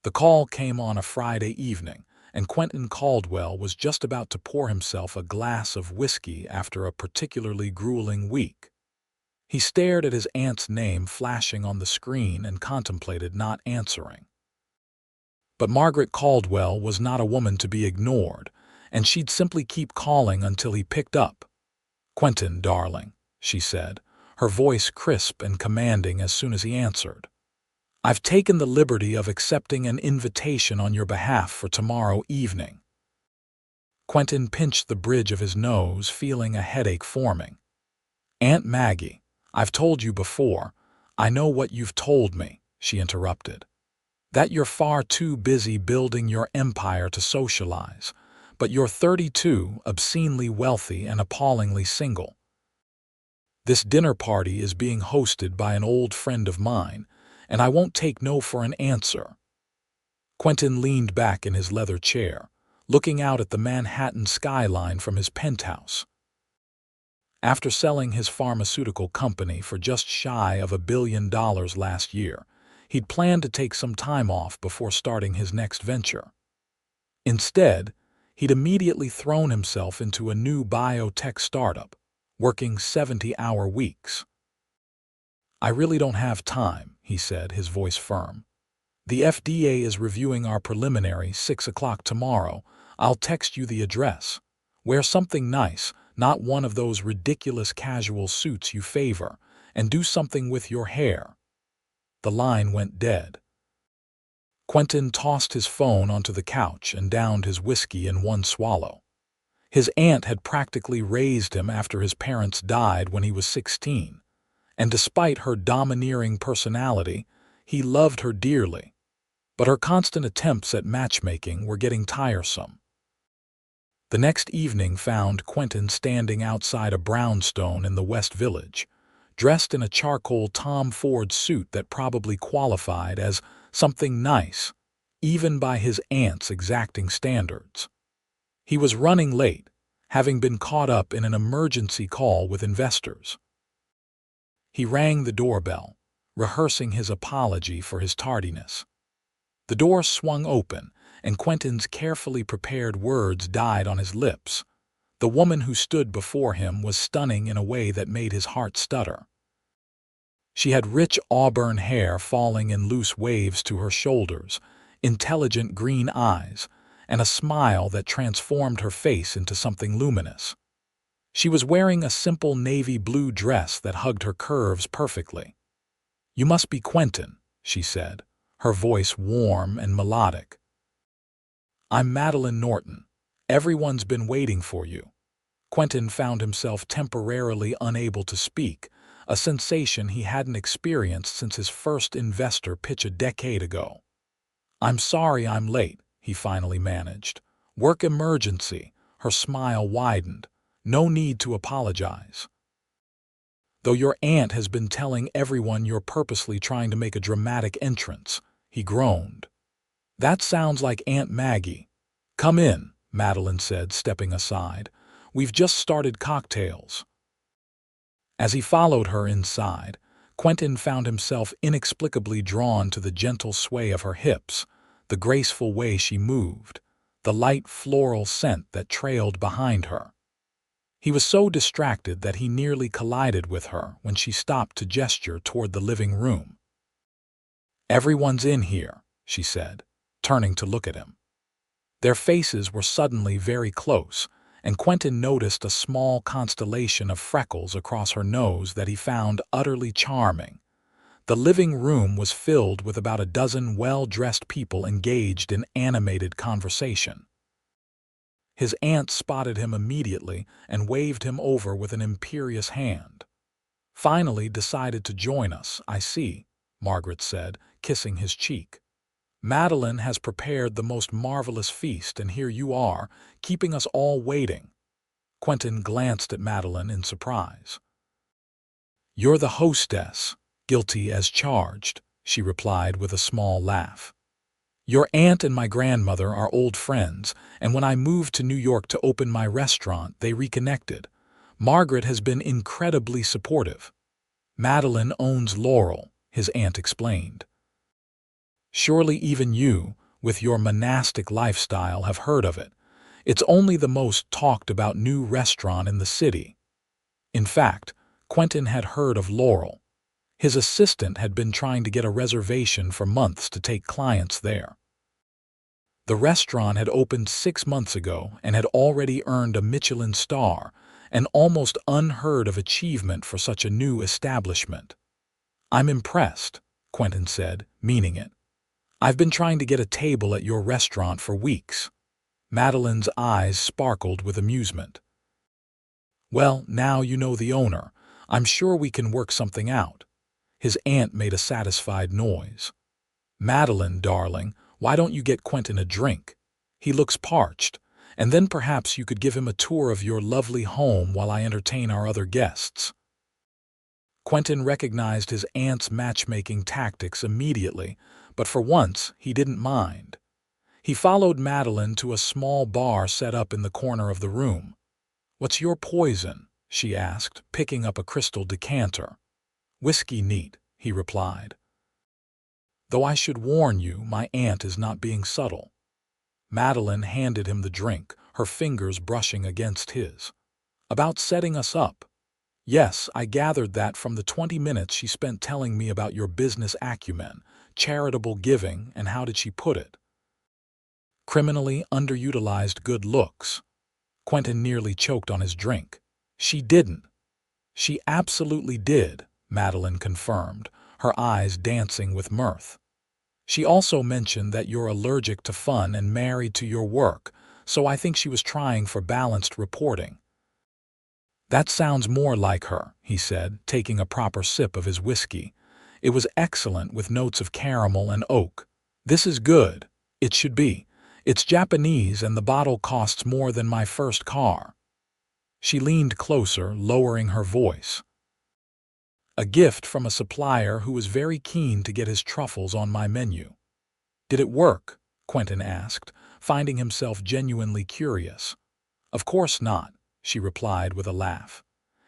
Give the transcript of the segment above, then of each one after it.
The call came on a Friday evening, and Quentin Caldwell was just about to pour himself a glass of whiskey after a particularly grueling week. He stared at his aunt's name flashing on the screen and contemplated not answering. But Margaret Caldwell was not a woman to be ignored, and she'd simply keep calling until he picked up. "Quentin, darling," she said, her voice crisp and commanding as soon as he answered. "I've taken the liberty of accepting an invitation on your behalf for tomorrow evening." Quentin pinched the bridge of his nose, feeling a headache forming. "Aunt Maggie, I've told you before. I know what you've told me," she interrupted. "That you're far too busy building your empire to socialize, but you're 32, obscenely wealthy, and appallingly single. This dinner party is being hosted by an old friend of mine, and I won't take no for an answer." Quentin leaned back in his leather chair, looking out at the Manhattan skyline from his penthouse. After selling his pharmaceutical company for just shy of $1 billion last year, he'd planned to take some time off before starting his next venture. Instead, he'd immediately thrown himself into a new biotech startup, working 70-hour weeks. "I really don't have time," he said, his voice firm. "The FDA is reviewing our preliminary 6 o'clock tomorrow. I'll text you the address. Wear something nice, not one of those ridiculous casual suits you favor, and do something with your hair." The line went dead. Quentin tossed his phone onto the couch and downed his whiskey in one swallow. His aunt had practically raised him after his parents died when he was 16, and despite her domineering personality, he loved her dearly. But her constant attempts at matchmaking were getting tiresome. The next evening found Quentin standing outside a brownstone in the West Village, dressed in a charcoal Tom Ford suit that probably qualified as something nice, even by his aunt's exacting standards. He was running late, having been caught up in an emergency call with investors. He rang the doorbell, rehearsing his apology for his tardiness. The door swung open, and Quentin's carefully prepared words died on his lips. The woman who stood before him was stunning in a way that made his heart stutter. She had rich auburn hair falling in loose waves to her shoulders, intelligent green eyes, and a smile that transformed her face into something luminous. She was wearing a simple navy blue dress that hugged her curves perfectly. "You must be Quentin," she said, her voice warm and melodic. "I'm Madeline Norton. Everyone's been waiting for you." Quentin found himself temporarily unable to speak, a sensation he hadn't experienced since his first investor pitch a decade ago. "I'm sorry I'm late," he finally managed. "Work emergency." Her smile widened. "No need to apologize. Though your aunt has been telling everyone you're purposely trying to make a dramatic entrance," he groaned. "That sounds like Aunt Maggie." "Come in," Madeline said, stepping aside. "We've just started cocktails." As he followed her inside, Quentin found himself inexplicably drawn to the gentle sway of her hips, the graceful way she moved, the light floral scent that trailed behind her. He was so distracted that he nearly collided with her when she stopped to gesture toward the living room. "Everyone's in here," she said, turning to look at him. Their faces were suddenly very close, and Quentin noticed a small constellation of freckles across her nose that he found utterly charming. The living room was filled with about a dozen well-dressed people engaged in animated conversation. His aunt spotted him immediately and waved him over with an imperious hand. "Finally decided to join us, I see," Margaret said, kissing his cheek. "Madeline has prepared the most marvelous feast, and here you are, keeping us all waiting." Quentin glanced at Madeline in surprise. "You're the hostess, guilty as charged," she replied with a small laugh. "Your aunt and my grandmother are old friends, and when I moved to New York to open my restaurant, they reconnected. Margaret has been incredibly supportive." "Madeline owns Laurel," his aunt explained. Surely even you, with your monastic lifestyle, have heard of it. It's only the most talked about new restaurant in the city. In fact, Quentin had heard of Laurel. His assistant had been trying to get a reservation for months to take clients there. The restaurant had opened 6 months ago and had already earned a Michelin star, an almost unheard of achievement for such a new establishment. "I'm impressed," Quentin said, meaning it. "I've been trying to get a table at your restaurant for weeks." Madeline's eyes sparkled with amusement. "Well, now you know the owner. I'm sure we can work something out." His aunt made a satisfied noise. "Madeline, darling, why don't you get Quentin a drink? He looks parched, and then perhaps you could give him a tour of your lovely home while I entertain our other guests." Quentin recognized his aunt's matchmaking tactics immediately, but for once he didn't mind. He followed Madeline to a small bar set up in the corner of the room. "What's your poison?" she asked, picking up a crystal decanter. "Whiskey neat," he replied. "Though I should warn you, my aunt is not being subtle." Madeline handed him the drink, her fingers brushing against his. "About setting us up?" "Yes, I gathered that from the 20 minutes she spent telling me about your business acumen, charitable giving, and how did she put it? Criminally underutilized good looks." Quentin nearly choked on his drink. "She didn't." "She absolutely did," Madeline confirmed, her eyes dancing with mirth. "She also mentioned that you're allergic to fun and married to your work, so I think she was trying for balanced reporting." "That sounds more like her," he said, taking a proper sip of his whiskey. "It was excellent with notes of caramel and oak. This is good. It should be. It's Japanese and the bottle costs more than my first car." She leaned closer, lowering her voice. "A gift from a supplier who was very keen to get his truffles on my menu." "Did it work?" Quentin asked, finding himself genuinely curious. "Of course not," she replied with a laugh.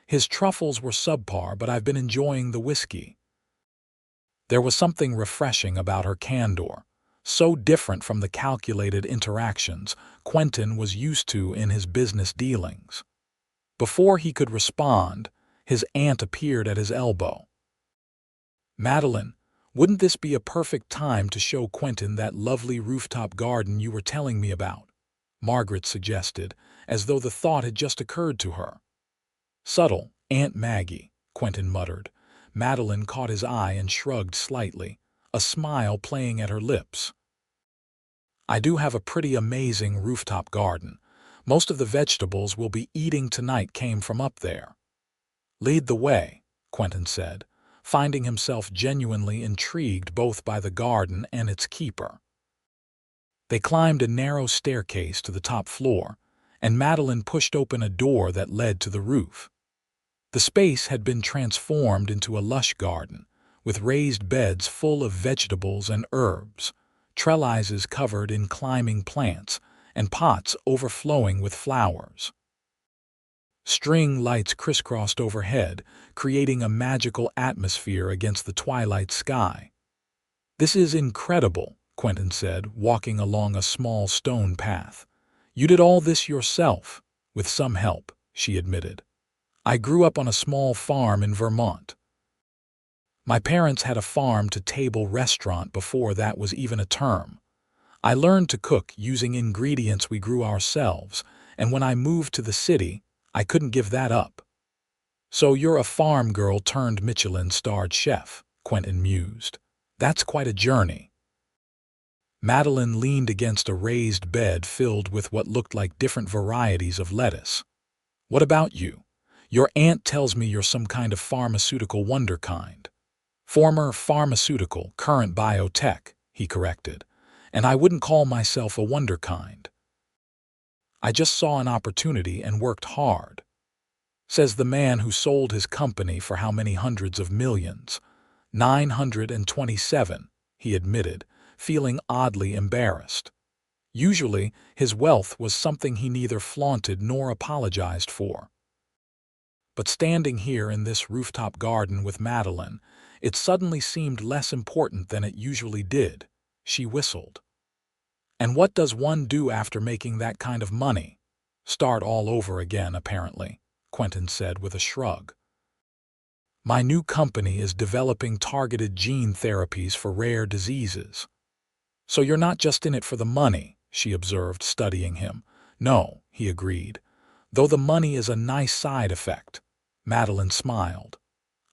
"His truffles were subpar, but I've been enjoying the whiskey." There was something refreshing about her candor, so different from the calculated interactions Quentin was used to in his business dealings. Before he could respond, his aunt appeared at his elbow. "Madeline, wouldn't this be a perfect time to show Quentin that lovely rooftop garden you were telling me about?" Margaret suggested, as though the thought had just occurred to her. "Subtle, Aunt Maggie," Quentin muttered. Madeline caught his eye and shrugged slightly, a smile playing at her lips. "I do have a pretty amazing rooftop garden. Most of the vegetables we'll be eating tonight came from up there." "Lead the way," Quentin said, finding himself genuinely intrigued both by the garden and its keeper. They climbed a narrow staircase to the top floor, and Madeline pushed open a door that led to the roof. The space had been transformed into a lush garden, with raised beds full of vegetables and herbs, trellises covered in climbing plants, and pots overflowing with flowers. String lights crisscrossed overhead, creating a magical atmosphere against the twilight sky. "This is incredible," Quentin said, walking along a small stone path. "You did all this yourself." "With some help," she admitted. "I grew up on a small farm in Vermont. My parents had a farm-to-table restaurant before that was even a term. I learned to cook using ingredients we grew ourselves, and when I moved to the city, I couldn't give that up." "So you're a farm girl turned Michelin-starred chef," Quentin mused. "That's quite a journey." Madeline leaned against a raised bed filled with what looked like different varieties of lettuce. "What about you? Your aunt tells me you're some kind of pharmaceutical wonderkind." "Former pharmaceutical, current biotech," he corrected. "And I wouldn't call myself a wonderkind. I just saw an opportunity and worked hard." Says the man who sold his company for how many hundreds of millions? 927, he admitted, feeling oddly embarrassed. Usually, his wealth was something he neither flaunted nor apologized for. But standing here in this rooftop garden with Madeline, it suddenly seemed less important than it usually did. she whistled. And what does one do after making that kind of money? Start all over again, apparently, Quentin said with a shrug. My new company is developing targeted gene therapies for rare diseases. So you're not just in it for the money, she observed, studying him. No, he agreed. Though the money is a nice side effect. Madeline smiled.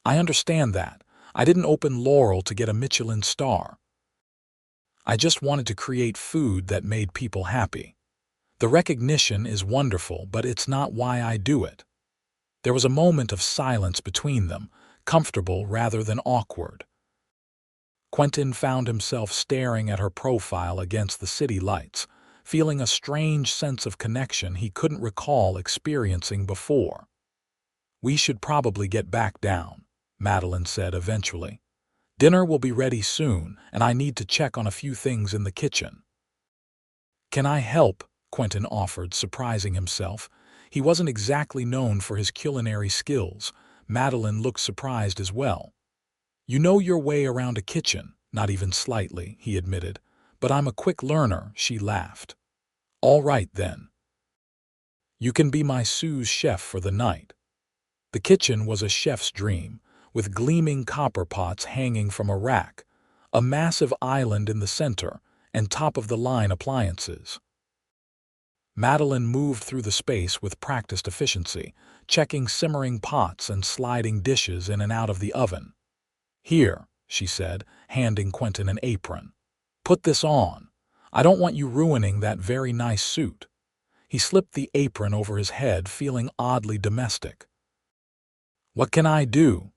I understand that. I didn't open Laurel to get a Michelin star. I just wanted to create food that made people happy. The recognition is wonderful, but it's not why I do it. There was a moment of silence between them, comfortable rather than awkward. Quentin found himself staring at her profile against the city lights, feeling a strange sense of connection he couldn't recall experiencing before. We should probably get back down, Madeline said eventually. Dinner will be ready soon, and I need to check on a few things in the kitchen. Can I help? Quentin offered, surprising himself. He wasn't exactly known for his culinary skills. Madeline looked surprised as well. You know your way around a kitchen, not even slightly, he admitted. But I'm a quick learner, she laughed. All right, then. You can be my sous chef for the night. The kitchen was a chef's dream, with gleaming copper pots hanging from a rack, a massive island in the center, and top-of-the-line appliances. Madeline moved through the space with practiced efficiency, checking simmering pots and sliding dishes in and out of the oven. Here, she said, handing Quentin an apron. Put this on. I don't want you ruining that very nice suit. He slipped the apron over his head, feeling oddly domestic. What can I do?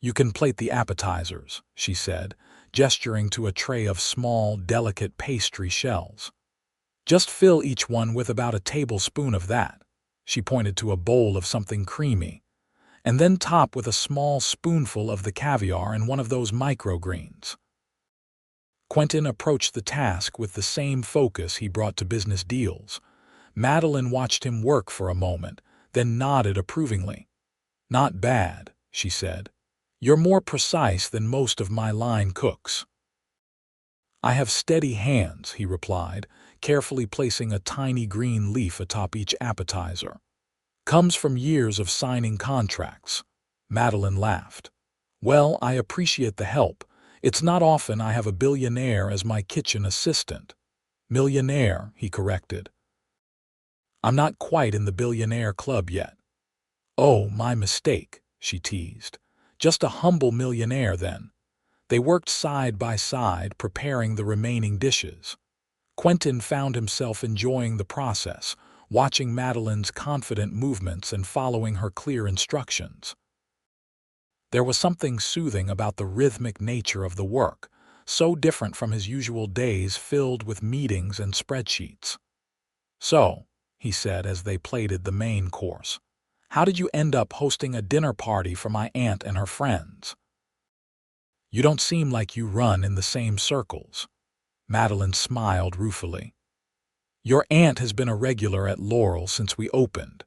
You can plate the appetizers, she said, gesturing to a tray of small, delicate pastry shells. Just fill each one with about a tablespoon of that. She pointed to a bowl of something creamy. And then top with a small spoonful of the caviar and one of those microgreens. Quentin approached the task with the same focus he brought to business deals. Madeline watched him work for a moment, then nodded approvingly. Not bad, she said. You're more precise than most of my line cooks. I have steady hands, he replied, carefully placing a tiny green leaf atop each appetizer. Comes from years of signing contracts. Madeline laughed. Well, I appreciate the help. It's not often I have a billionaire as my kitchen assistant. Millionaire, he corrected. I'm not quite in the billionaire club yet. Oh, my mistake, she teased. Just a humble millionaire, then. They worked side by side, preparing the remaining dishes. Quentin found himself enjoying the process, watching Madeline's confident movements and following her clear instructions. There was something soothing about the rhythmic nature of the work, so different from his usual days filled with meetings and spreadsheets. So, he said as they plated the main course, how did you end up hosting a dinner party for my aunt and her friends? You don't seem like you run in the same circles. Madeline smiled ruefully. Your aunt has been a regular at Laurel since we opened.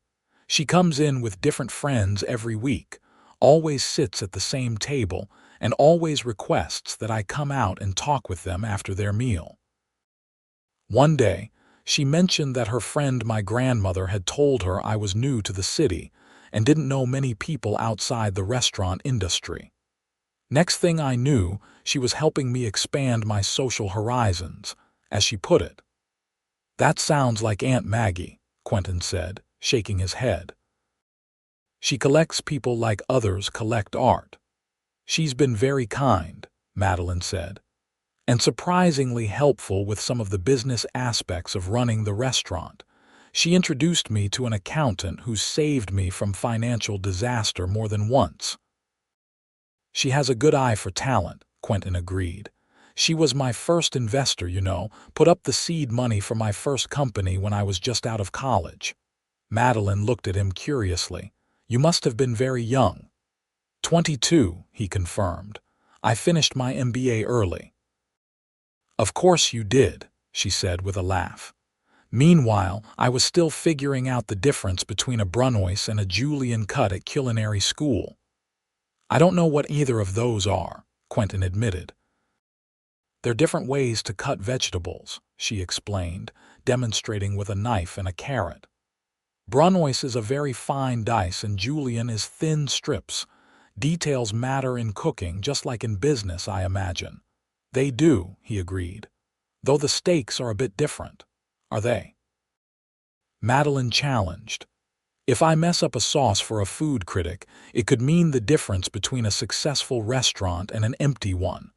She comes in with different friends every week, always sits at the same table, and always requests that I come out and talk with them after their meal. One day, she mentioned that her friend my grandmother had told her I was new to the city and didn't know many people outside the restaurant industry. Next thing I knew, she was helping me expand my social horizons, as she put it. That sounds like Aunt Maggie, Quentin said, shaking his head. She collects people like others collect art. She's been very kind, Madeline said, and surprisingly helpful with some of the business aspects of running the restaurant. She introduced me to an accountant who saved me from financial disaster more than once. She has a good eye for talent, Quentin agreed. She was my first investor, put up the seed money for my first company when I was just out of college. Madeline looked at him curiously. You must have been very young. 22, he confirmed. I finished my MBA early. Of course you did, she said with a laugh. Meanwhile, I was still figuring out the difference between a Brunoise and a Julian cut at culinary school. I don't know what either of those are, Quentin admitted. "They're different ways to cut vegetables," she explained, demonstrating with a knife and a carrot. "Brunoise is a very fine dice and julienne is thin strips. Details matter in cooking just like in business, I imagine." "They do," he agreed, "though the stakes are a bit different." "Are they?" Madeline challenged. "If I mess up a sauce for a food critic, it could mean the difference between a successful restaurant and an empty one.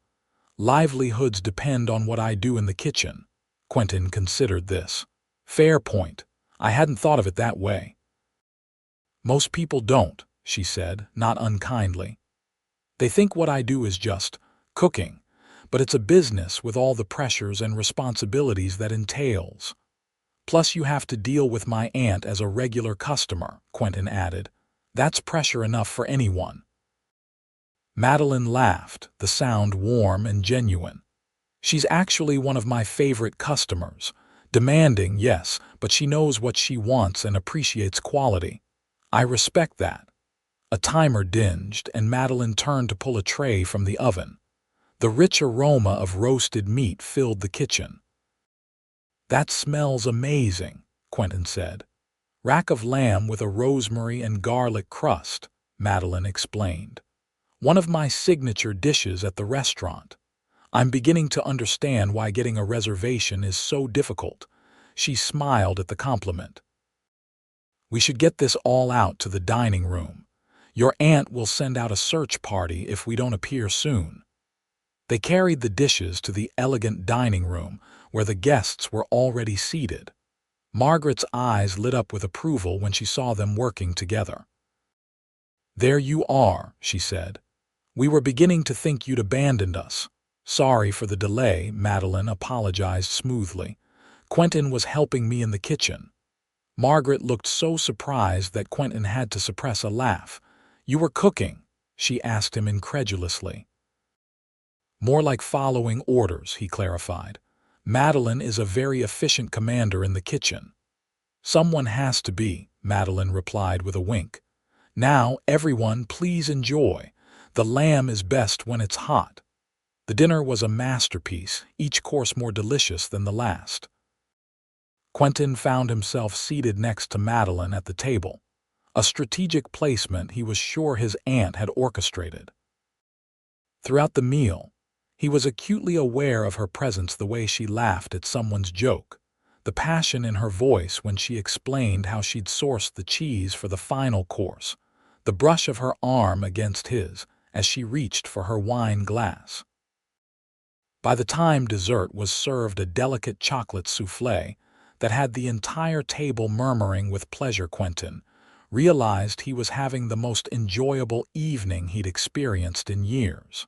Livelihoods depend on what I do in the kitchen." Quentin considered this. "Fair point. I hadn't thought of it that way." "Most people don't," she said, not unkindly. "They think what I do is just cooking, but it's a business with all the pressures and responsibilities that entails. Plus you have to deal with my aunt as a regular customer," Quentin added. "That's pressure enough for anyone." Madeline laughed, the sound warm and genuine. "She's actually one of my favorite customers. Demanding, yes, but she knows what she wants and appreciates quality. I respect that." A timer dinged, and Madeline turned to pull a tray from the oven. The rich aroma of roasted meat filled the kitchen. "That smells amazing," Quentin said. "Rack of lamb with a rosemary and garlic crust," Madeline explained. "One of my signature dishes at the restaurant. I'm beginning to understand why getting a reservation is so difficult." She smiled at the compliment. "We should get this all out to the dining room. Your aunt will send out a search party if we don't appear soon." They carried the dishes to the elegant dining room, where the guests were already seated. Margaret's eyes lit up with approval when she saw them working together. "There you are," she said. "We were beginning to think you'd abandoned us." "Sorry for the delay," Madeline apologized smoothly. "Quentin was helping me in the kitchen." Margaret looked so surprised that Quentin had to suppress a laugh. "You were cooking?" she asked him incredulously. "More like following orders," he clarified. "Madeline is a very efficient commander in the kitchen." "Someone has to be," Madeline replied with a wink. "Now, everyone, please enjoy. The lamb is best when it's hot." The dinner was a masterpiece, each course more delicious than the last. Quentin found himself seated next to Madeline at the table, a strategic placement he was sure his aunt had orchestrated. Throughout the meal, he was acutely aware of her presence, the way she laughed at someone's joke, the passion in her voice when she explained how she'd sourced the cheese for the final course, the brush of her arm against his as she reached for her wine glass. By the time dessert was served, a delicate chocolate soufflé that had the entire table murmuring with pleasure, Quentin realized he was having the most enjoyable evening he'd experienced in years.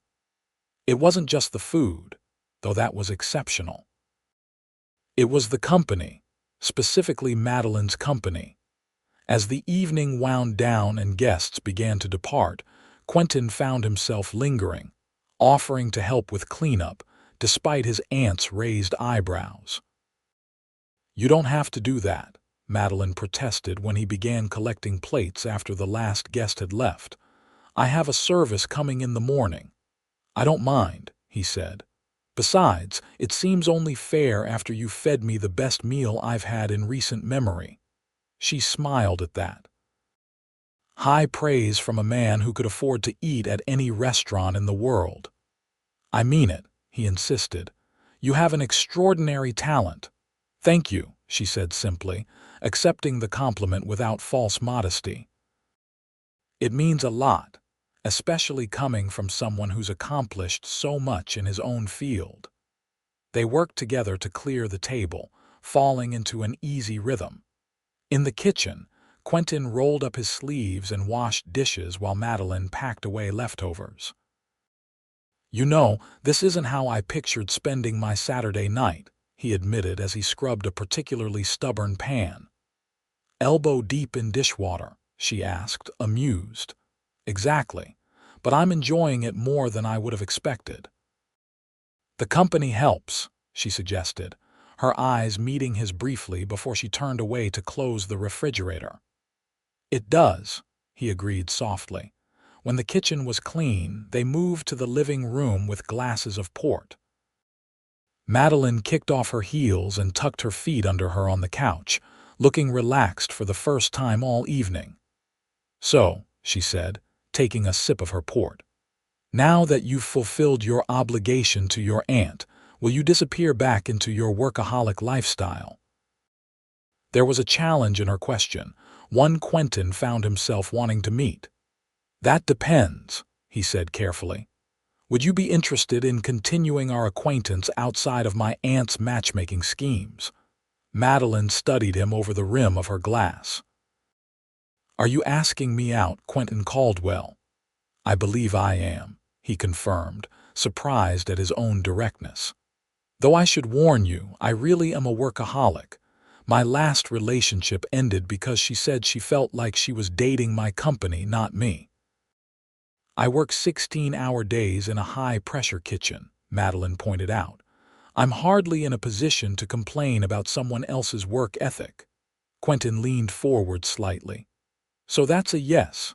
It wasn't just the food, though that was exceptional. It was the company, specifically Madeline's company. As the evening wound down and guests began to depart, Quentin found himself lingering, offering to help with cleanup, despite his aunt's raised eyebrows. "You don't have to do that," Madeline protested when he began collecting plates after the last guest had left. "I have a service coming in the morning." "I don't mind," he said. "Besides, it seems only fair after you fed me the best meal I've had in recent memory." She smiled at that. High praise from a man who could afford to eat at any restaurant in the world. "I mean it," he insisted. "You have an extraordinary talent." "Thank you," she said simply, accepting the compliment without false modesty. "It means a lot, especially coming from someone who's accomplished so much in his own field." They worked together to clear the table, falling into an easy rhythm. In the kitchen, Quentin rolled up his sleeves and washed dishes while Madeline packed away leftovers. "You know, this isn't how I pictured spending my Saturday night," he admitted as he scrubbed a particularly stubborn pan. "Elbow deep in dishwater?" she asked, amused. "Exactly, but I'm enjoying it more than I would have expected." "The company helps," she suggested, her eyes meeting his briefly before she turned away to close the refrigerator. "It does," he agreed softly. When the kitchen was clean, they moved to the living room with glasses of port. Madeline kicked off her heels and tucked her feet under her on the couch, looking relaxed for the first time all evening. "So," she said, taking a sip of her port, "now that you've fulfilled your obligation to your aunt, will you disappear back into your workaholic lifestyle?" There was a challenge in her question, one Quentin found himself wanting to meet. "That depends," he said carefully. "Would you be interested in continuing our acquaintance outside of my aunt's matchmaking schemes?" Madeline studied him over the rim of her glass. "Are you asking me out, Quentin Caldwell?" "I believe I am," he confirmed, surprised at his own directness. "Though I should warn you, I really am a workaholic. My last relationship ended because she said she felt like she was dating my company, not me." "I work 16-hour days in a high-pressure kitchen," Madeline pointed out. "I'm hardly in a position to complain about someone else's work ethic." Quentin leaned forward slightly. "So that's a yes."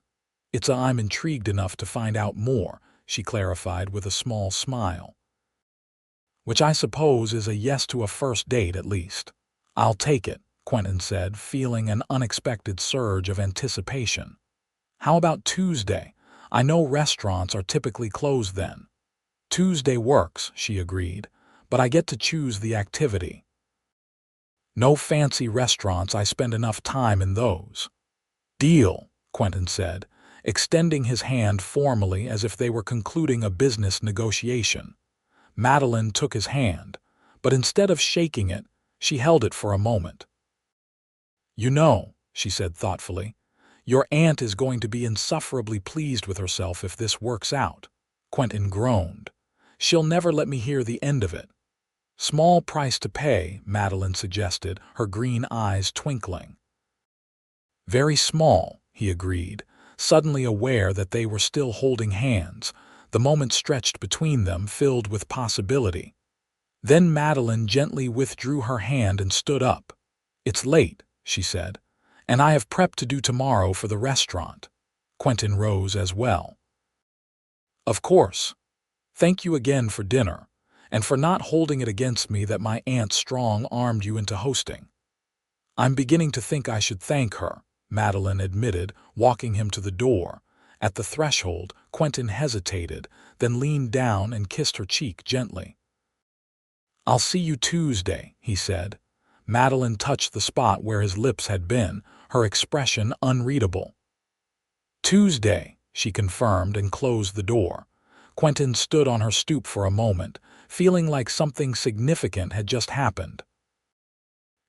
"It's a I'm intrigued enough to find out more," she clarified with a small smile. "Which I suppose is a yes to a first date at least." "I'll take it," Quentin said, feeling an unexpected surge of anticipation. "How about Tuesday? I know restaurants are typically closed then." "Tuesday works," she agreed, "but I get to choose the activity." "No fancy restaurants, I spend enough time in those." "Deal," Quentin said, extending his hand formally as if they were concluding a business negotiation. Madeline took his hand, but instead of shaking it, she held it for a moment. "You know," she said thoughtfully, "your aunt is going to be insufferably pleased with herself if this works out." Quentin groaned. "She'll never let me hear the end of it." "Small price to pay," Madeline suggested, her green eyes twinkling. "Very small," he agreed, suddenly aware that they were still holding hands, the moment stretched between them filled with possibility. Then Madeline gently withdrew her hand and stood up. "It's late," she said, "and I have prep to do tomorrow for the restaurant." Quentin rose as well. "Of course. Thank you again for dinner, and for not holding it against me that my aunt strong-armed you into hosting." "I'm beginning to think I should thank her," Madeline admitted, walking him to the door. At the threshold, Quentin hesitated, then leaned down and kissed her cheek gently. "I'll see you Tuesday," he said. Madeline touched the spot where his lips had been, her expression unreadable. "Tuesday," she confirmed and closed the door. Quentin stood on her stoop for a moment, feeling like something significant had just happened.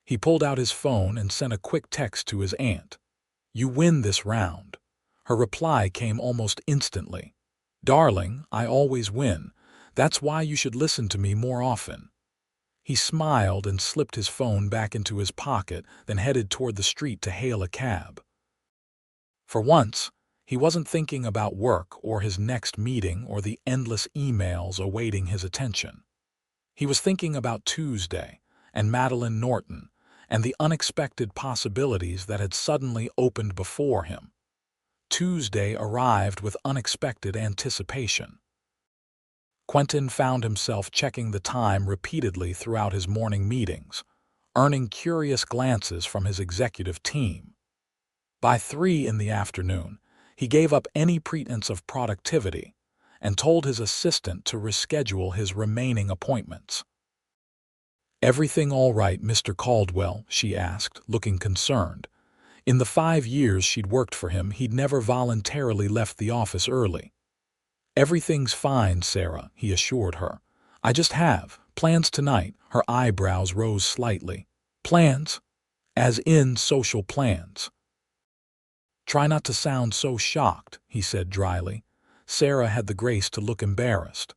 He pulled out his phone and sent a quick text to his aunt. "You win this round." Her reply came almost instantly. "Darling, I always win. That's why you should listen to me more often." He smiled and slipped his phone back into his pocket, then headed toward the street to hail a cab. For once, he wasn't thinking about work or his next meeting or the endless emails awaiting his attention. He was thinking about Tuesday and Madeline Norton and the unexpected possibilities that had suddenly opened before him. Tuesday arrived with unexpected anticipation. Quentin found himself checking the time repeatedly throughout his morning meetings, earning curious glances from his executive team. By 3 in the afternoon, he gave up any pretense of productivity and told his assistant to reschedule his remaining appointments. "Everything all right, Mr. Caldwell?" she asked, looking concerned. In the 5 years she'd worked for him, he'd never voluntarily left the office early. "Everything's fine, Sarah," he assured her. "I just have plans tonight." Her eyebrows rose slightly. "Plans? As in social plans?" "Try not to sound so shocked," he said dryly. Sarah had the grace to look embarrassed.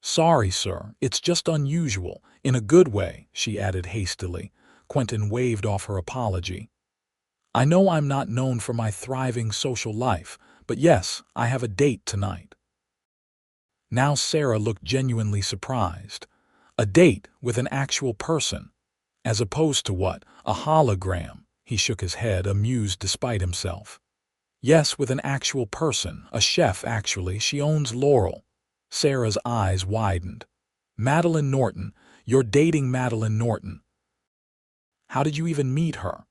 "Sorry, sir, it's just unusual, in a good way," she added hastily. Quentin waved off her apology. "I know I'm not known for my thriving social life, but yes, I have a date tonight." Now Sarah looked genuinely surprised. A date with an actual person, as opposed to what, a hologram? He shook his head, amused despite himself. "Yes, with an actual person, a chef actually, she owns Laurel." Sarah's eyes widened. "Madeline Norton, "You're dating Madeline Norton. How did you even meet her?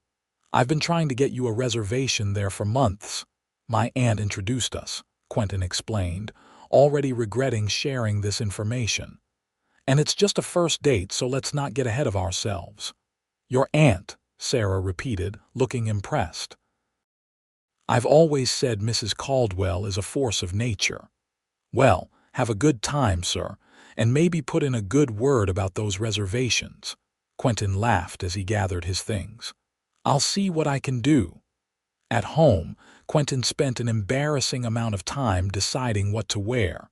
I've been trying to get you a reservation there for months. My aunt introduced us," Quentin explained, already regretting sharing this information. "And it's just a first date, so let's not get ahead of ourselves." "Your aunt," Sarah repeated, looking impressed. "I've always said Mrs. Caldwell is a force of nature." "Well, have a good time, sir, and maybe put in a good word about those reservations." Quentin laughed as he gathered his things. "I'll see what I can do." At home, Quentin spent an embarrassing amount of time deciding what to wear.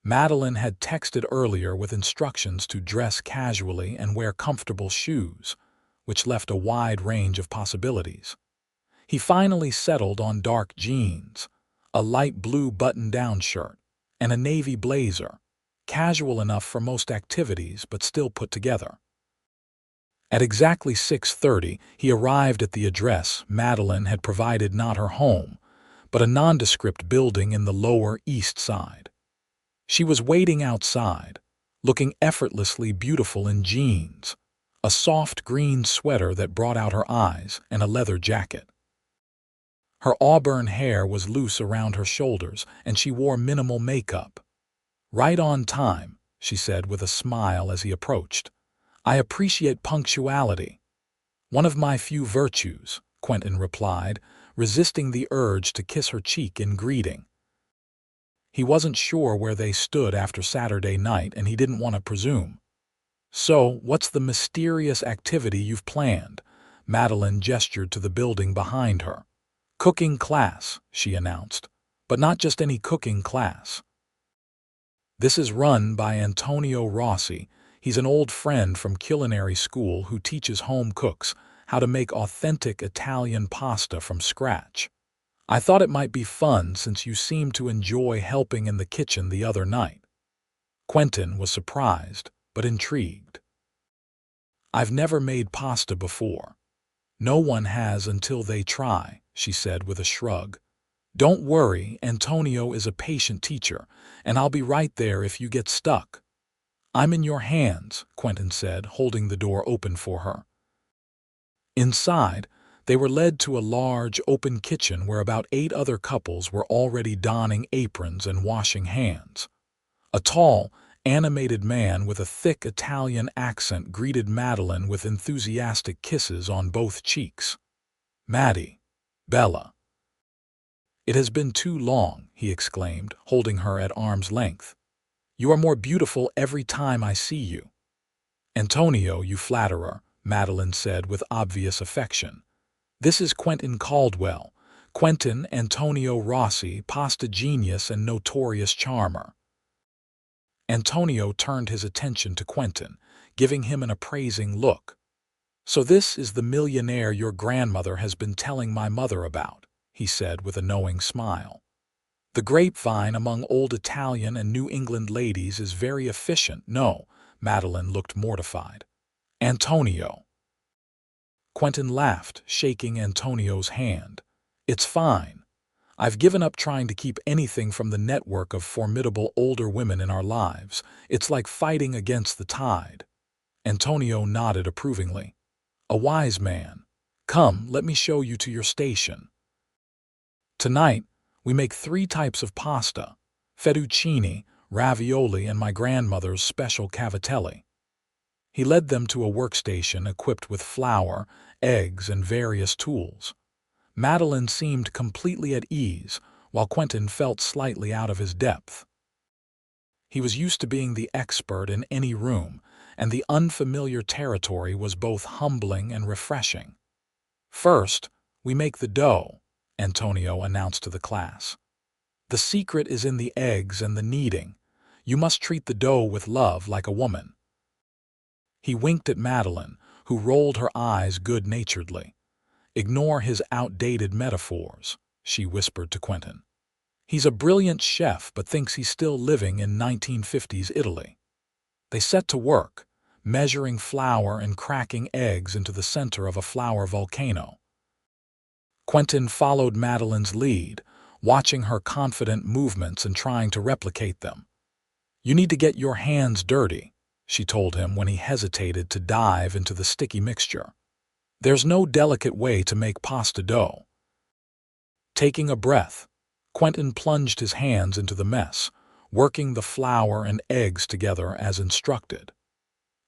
Madeline had texted earlier with instructions to dress casually and wear comfortable shoes, which left a wide range of possibilities. He finally settled on dark jeans, a light blue button-down shirt, and a navy blazer, casual enough for most activities but still put together. At exactly 6:30, he arrived at the address Madeline had provided, not her home, but a nondescript building in the Lower East Side. She was waiting outside, looking effortlessly beautiful in jeans, a soft green sweater that brought out her eyes, and a leather jacket. Her auburn hair was loose around her shoulders, and she wore minimal makeup. "Right on time," she said with a smile as he approached. "I appreciate punctuality." "One of my few virtues," Quentin replied, resisting the urge to kiss her cheek in greeting. He wasn't sure where they stood after Saturday night, and he didn't want to presume. "So, what's the mysterious activity you've planned?" Madeline gestured to the building behind her. "Cooking class," she announced, "but not just any cooking class. This is run by Antonio Rossi. He's an old friend from culinary school who teaches home cooks how to make authentic Italian pasta from scratch. I thought it might be fun since you seemed to enjoy helping in the kitchen the other night." Quentin was surprised, but intrigued. "I've never made pasta before." "No one has until they try," she said with a shrug. "Don't worry, Antonio is a patient teacher, and I'll be right there if you get stuck." "I'm in your hands," Quentin said, holding the door open for her. Inside, they were led to a large, open kitchen where about 8 other couples were already donning aprons and washing hands. A tall, animated man with a thick Italian accent greeted Madeline with enthusiastic kisses on both cheeks. "Maddie. Bella." "It has been too long," he exclaimed, holding her at arm's length. "You are more beautiful every time I see you." "Antonio, you flatterer," Madeline said with obvious affection. "This is Quentin Caldwell, Quentin Antonio Rossi, pasta genius and notorious charmer." Antonio turned his attention to Quentin, giving him an appraising look. "So this is the millionaire your grandmother has been telling my mother about," he said with a knowing smile. "The grapevine among old Italian and New England ladies is very efficient." "No," Madeline looked mortified. "Antonio." Quentin laughed, shaking Antonio's hand. "It's fine. I've given up trying to keep anything from the network of formidable older women in our lives. It's like fighting against the tide." Antonio nodded approvingly. "A wise man. Come, let me show you to your station. Tonight, we make 3 types of pasta: fettuccine, ravioli, and my grandmother's special cavatelli." He led them to a workstation equipped with flour, eggs, and various tools. Madeline seemed completely at ease, while Quentin felt slightly out of his depth. He was used to being the expert in any room, and the unfamiliar territory was both humbling and refreshing. "First, we make the dough," Antonio announced to the class. "The secret is in the eggs and the kneading. You must treat the dough with love like a woman." He winked at Madeline, who rolled her eyes good-naturedly. "Ignore his outdated metaphors," she whispered to Quentin. "He's a brilliant chef but thinks he's still living in 1950s Italy." They set to work, measuring flour and cracking eggs into the center of a flour volcano. Quentin followed Madeline's lead, watching her confident movements and trying to replicate them. "You need to get your hands dirty," she told him when he hesitated to dive into the sticky mixture. There's no delicate way to make pasta dough. Taking a breath, Quentin plunged his hands into the mess, working the flour and eggs together as instructed.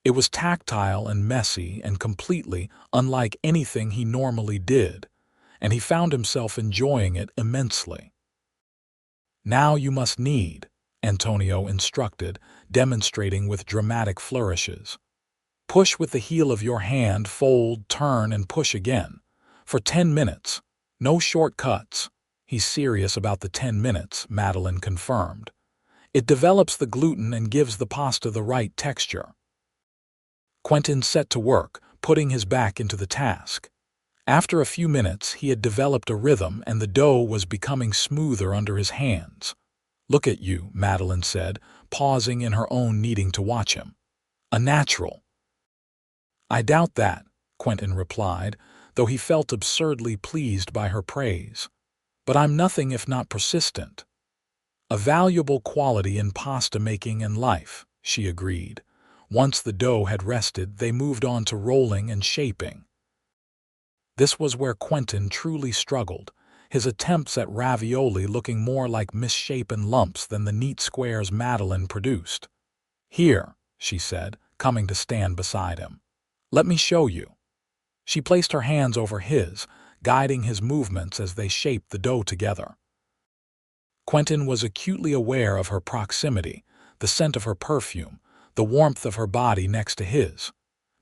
It was tactile and messy and completely unlike anything he normally did, and he found himself enjoying it immensely. "Now you must knead," Antonio instructed, demonstrating with dramatic flourishes. "Push with the heel of your hand, fold, turn, and push again. For 10 minutes. No shortcuts." "He's serious about the 10 minutes," Madeline confirmed. "It develops the gluten and gives the pasta the right texture." Quentin set to work, putting his back into the task. After a few minutes, he had developed a rhythm and the dough was becoming smoother under his hands. "Look at you," Madeline said, pausing in her own kneading to watch him. "A natural." "I doubt that," Quentin replied, though he felt absurdly pleased by her praise. "But I'm nothing if not persistent." "A valuable quality in pasta making and life," she agreed. Once the dough had rested, they moved on to rolling and shaping. This was where Quentin truly struggled, his attempts at ravioli looking more like misshapen lumps than the neat squares Madeline produced. "Here," she said, coming to stand beside him. "Let me show you." She placed her hands over his, guiding his movements as they shaped the dough together. Quentin was acutely aware of her proximity, the scent of her perfume, the warmth of her body next to his.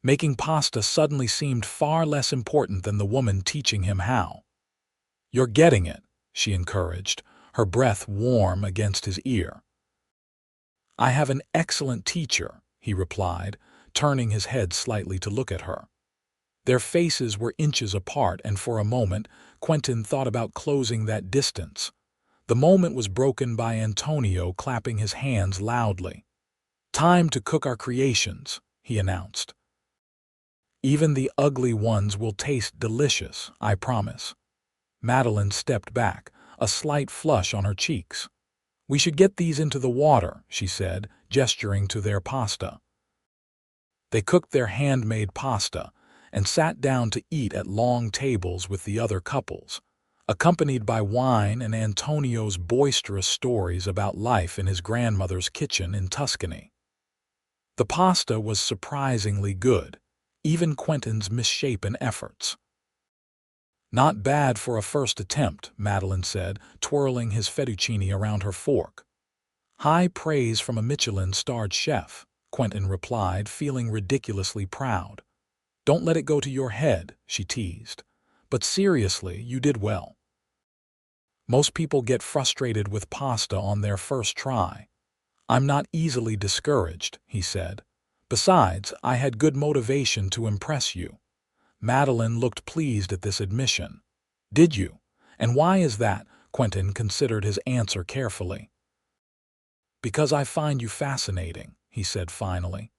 Making pasta suddenly seemed far less important than the woman teaching him how. "You're getting it," she encouraged, her breath warm against his ear. "I have an excellent teacher," he replied, turning his head slightly to look at her. Their faces were inches apart, and for a moment, Quentin thought about closing that distance. The moment was broken by Antonio clapping his hands loudly. "Time to cook our creations," he announced. "Even the ugly ones will taste delicious, I promise." Madeline stepped back, a slight flush on her cheeks. "We should get these into the water," she said, gesturing to their pasta. They cooked their handmade pasta and sat down to eat at long tables with the other couples, accompanied by wine and Antonio's boisterous stories about life in his grandmother's kitchen in Tuscany. The pasta was surprisingly good, even Quentin's misshapen efforts. "Not bad for a first attempt," Madeline said, twirling his fettuccine around her fork. "High praise from a Michelin-starred chef," Quentin replied, feeling ridiculously proud. "Don't let it go to your head," she teased. "But seriously, you did well." "Most people get frustrated with pasta on their first try. I'm not easily discouraged," he said. "Besides, I had good motivation to impress you." Madeline looked pleased at this admission. "Did you? And why is that?" Quentin considered his answer carefully. "Because I find you fascinating," he said finally.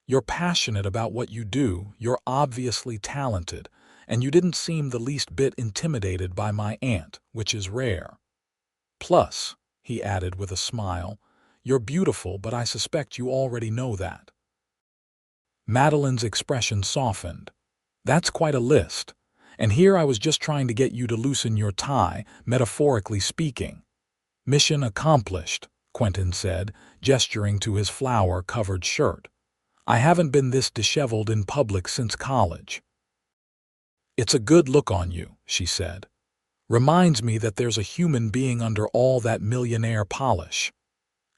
"You're passionate about what you do, you're obviously talented, and you didn't seem the least bit intimidated by my aunt, which is rare. Plus," he added with a smile, "you're beautiful, but I suspect you already know that." Madeline's expression softened. "That's quite a list. And here I was just trying to get you to loosen your tie, metaphorically speaking." "Mission accomplished," Quentin said, gesturing to his flour-covered shirt. "I haven't been this disheveled in public since college." "It's a good look on you," she said. "Reminds me that there's a human being under all that millionaire polish."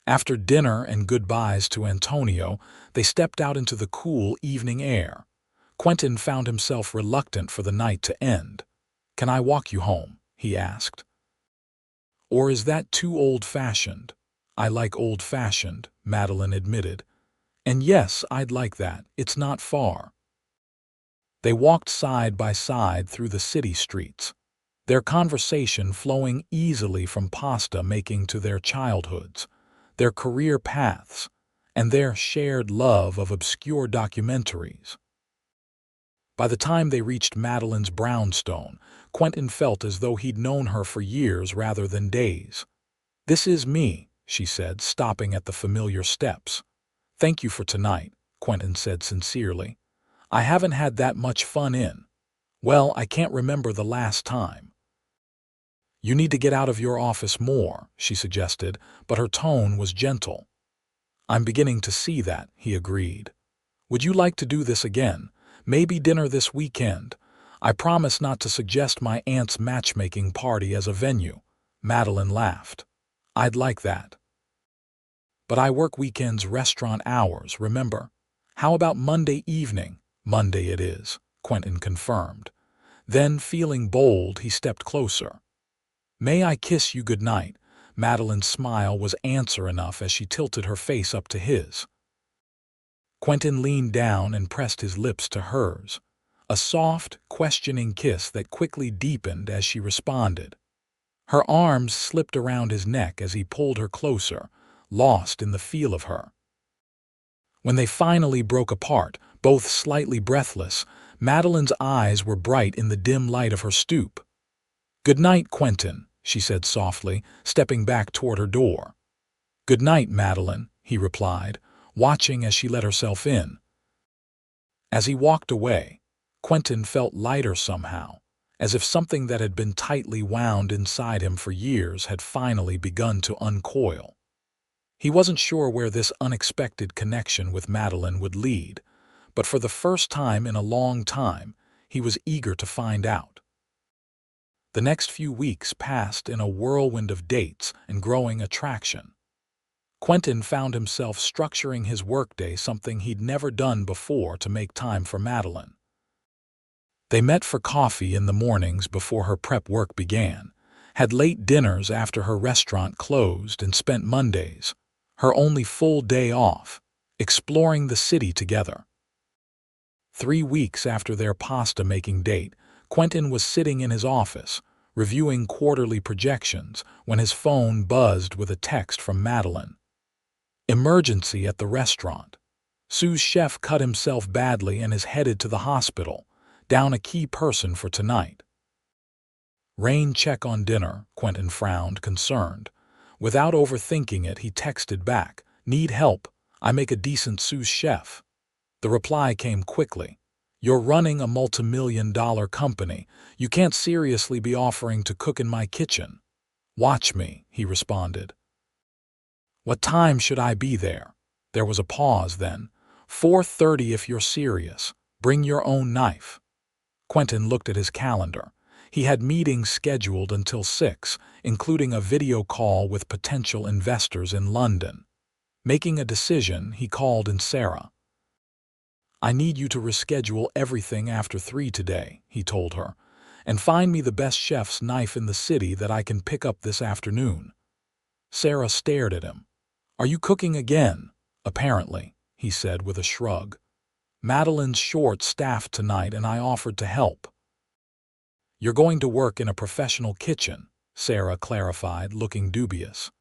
After dinner and goodbyes to Antonio, they stepped out into the cool evening air. Quentin found himself reluctant for the night to end. "Can I walk you home?" he asked. "Or is that too old-fashioned?" "I like old-fashioned," Madeline admitted. "And yes, I'd like that. It's not far." They walked side by side through the city streets, their conversation flowing easily from pasta making to their childhoods, their career paths, and their shared love of obscure documentaries. By the time they reached Madeline's brownstone, Quentin felt as though he'd known her for years rather than days. "This is me," she said, stopping at the familiar steps. "Thank you for tonight," Quentin said sincerely. "I haven't had that much fun in. Well, I can't remember the last time." "You need to get out of your office more," she suggested, but her tone was gentle. "I'm beginning to see that," he agreed. "Would you like to do this again? Maybe dinner this weekend? I promise not to suggest my aunt's matchmaking party as a venue." Madeline laughed. "I'd like that. But I work weekends restaurant hours, remember? How about Monday evening?" "Monday it is," Quentin confirmed. Then, feeling bold, he stepped closer. "May I kiss you goodnight?" Madeline's smile was answer enough as she tilted her face up to his. Quentin leaned down and pressed his lips to hers, a soft, questioning kiss that quickly deepened as she responded. Her arms slipped around his neck as he pulled her closer, lost in the feel of her. When they finally broke apart, both slightly breathless, Madeline's eyes were bright in the dim light of her stoop. "Good night, Quentin," she said softly, stepping back toward her door. "Good night, Madeline," he replied, watching as she let herself in. As he walked away, Quentin felt lighter somehow, as if something that had been tightly wound inside him for years had finally begun to uncoil. He wasn't sure where this unexpected connection with Madeline would lead, but for the first time in a long time, he was eager to find out. The next few weeks passed in a whirlwind of dates and growing attraction. Quentin found himself structuring his workday something he'd never done before to make time for Madeline. They met for coffee in the mornings before her prep work began, had late dinners after her restaurant closed, and spent Mondays, her only full day off, exploring the city together. 3 weeks after their pasta-making date, Quentin was sitting in his office, reviewing quarterly projections, when his phone buzzed with a text from Madeline. "Emergency at the restaurant. Sue's chef cut himself badly and is headed to the hospital. Down a key person for tonight." "Rain check on dinner," Quentin frowned, concerned. Without overthinking it, he texted back, "Need help? I make a decent sous chef." The reply came quickly. "You're running a multimillion-dollar company. You can't seriously be offering to cook in my kitchen." "Watch me," he responded. "What time should I be there?" There was a pause then. "4:30 if you're serious. Bring your own knife." Quentin looked at his calendar. He had meetings scheduled until 6, including a video call with potential investors in London. Making a decision, he called in Sarah. "I need you to reschedule everything after 3 today," he told her, "and find me the best chef's knife in the city that I can pick up this afternoon." Sarah stared at him. "Are you cooking again?" "Apparently," he said with a shrug. "Madeline's short-staffed tonight and I offered to help." "You're going to work in a professional kitchen," Sarah clarified, looking dubious.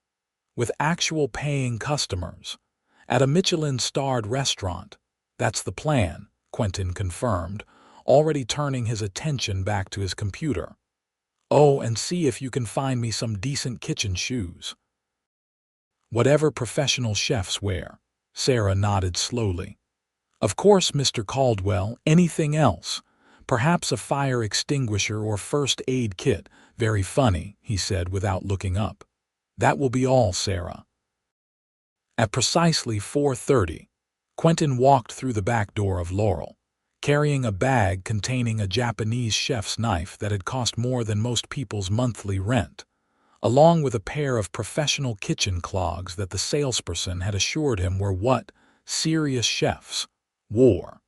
"With actual paying customers. At a Michelin-starred restaurant. That's the plan," Quentin confirmed, already turning his attention back to his computer. "Oh, and see if you can find me some decent kitchen shoes." "Whatever professional chefs wear," Sarah nodded slowly. "Of course, Mr. Caldwell, anything else? Perhaps a fire extinguisher or first aid kit." "Very funny," he said without looking up. "That will be all, Sarah." At precisely 4:30, Quentin walked through the back door of Laurel, carrying a bag containing a Japanese chef's knife that had cost more than most people's monthly rent, along with a pair of professional kitchen clogs that the salesperson had assured him were what serious chefs wore.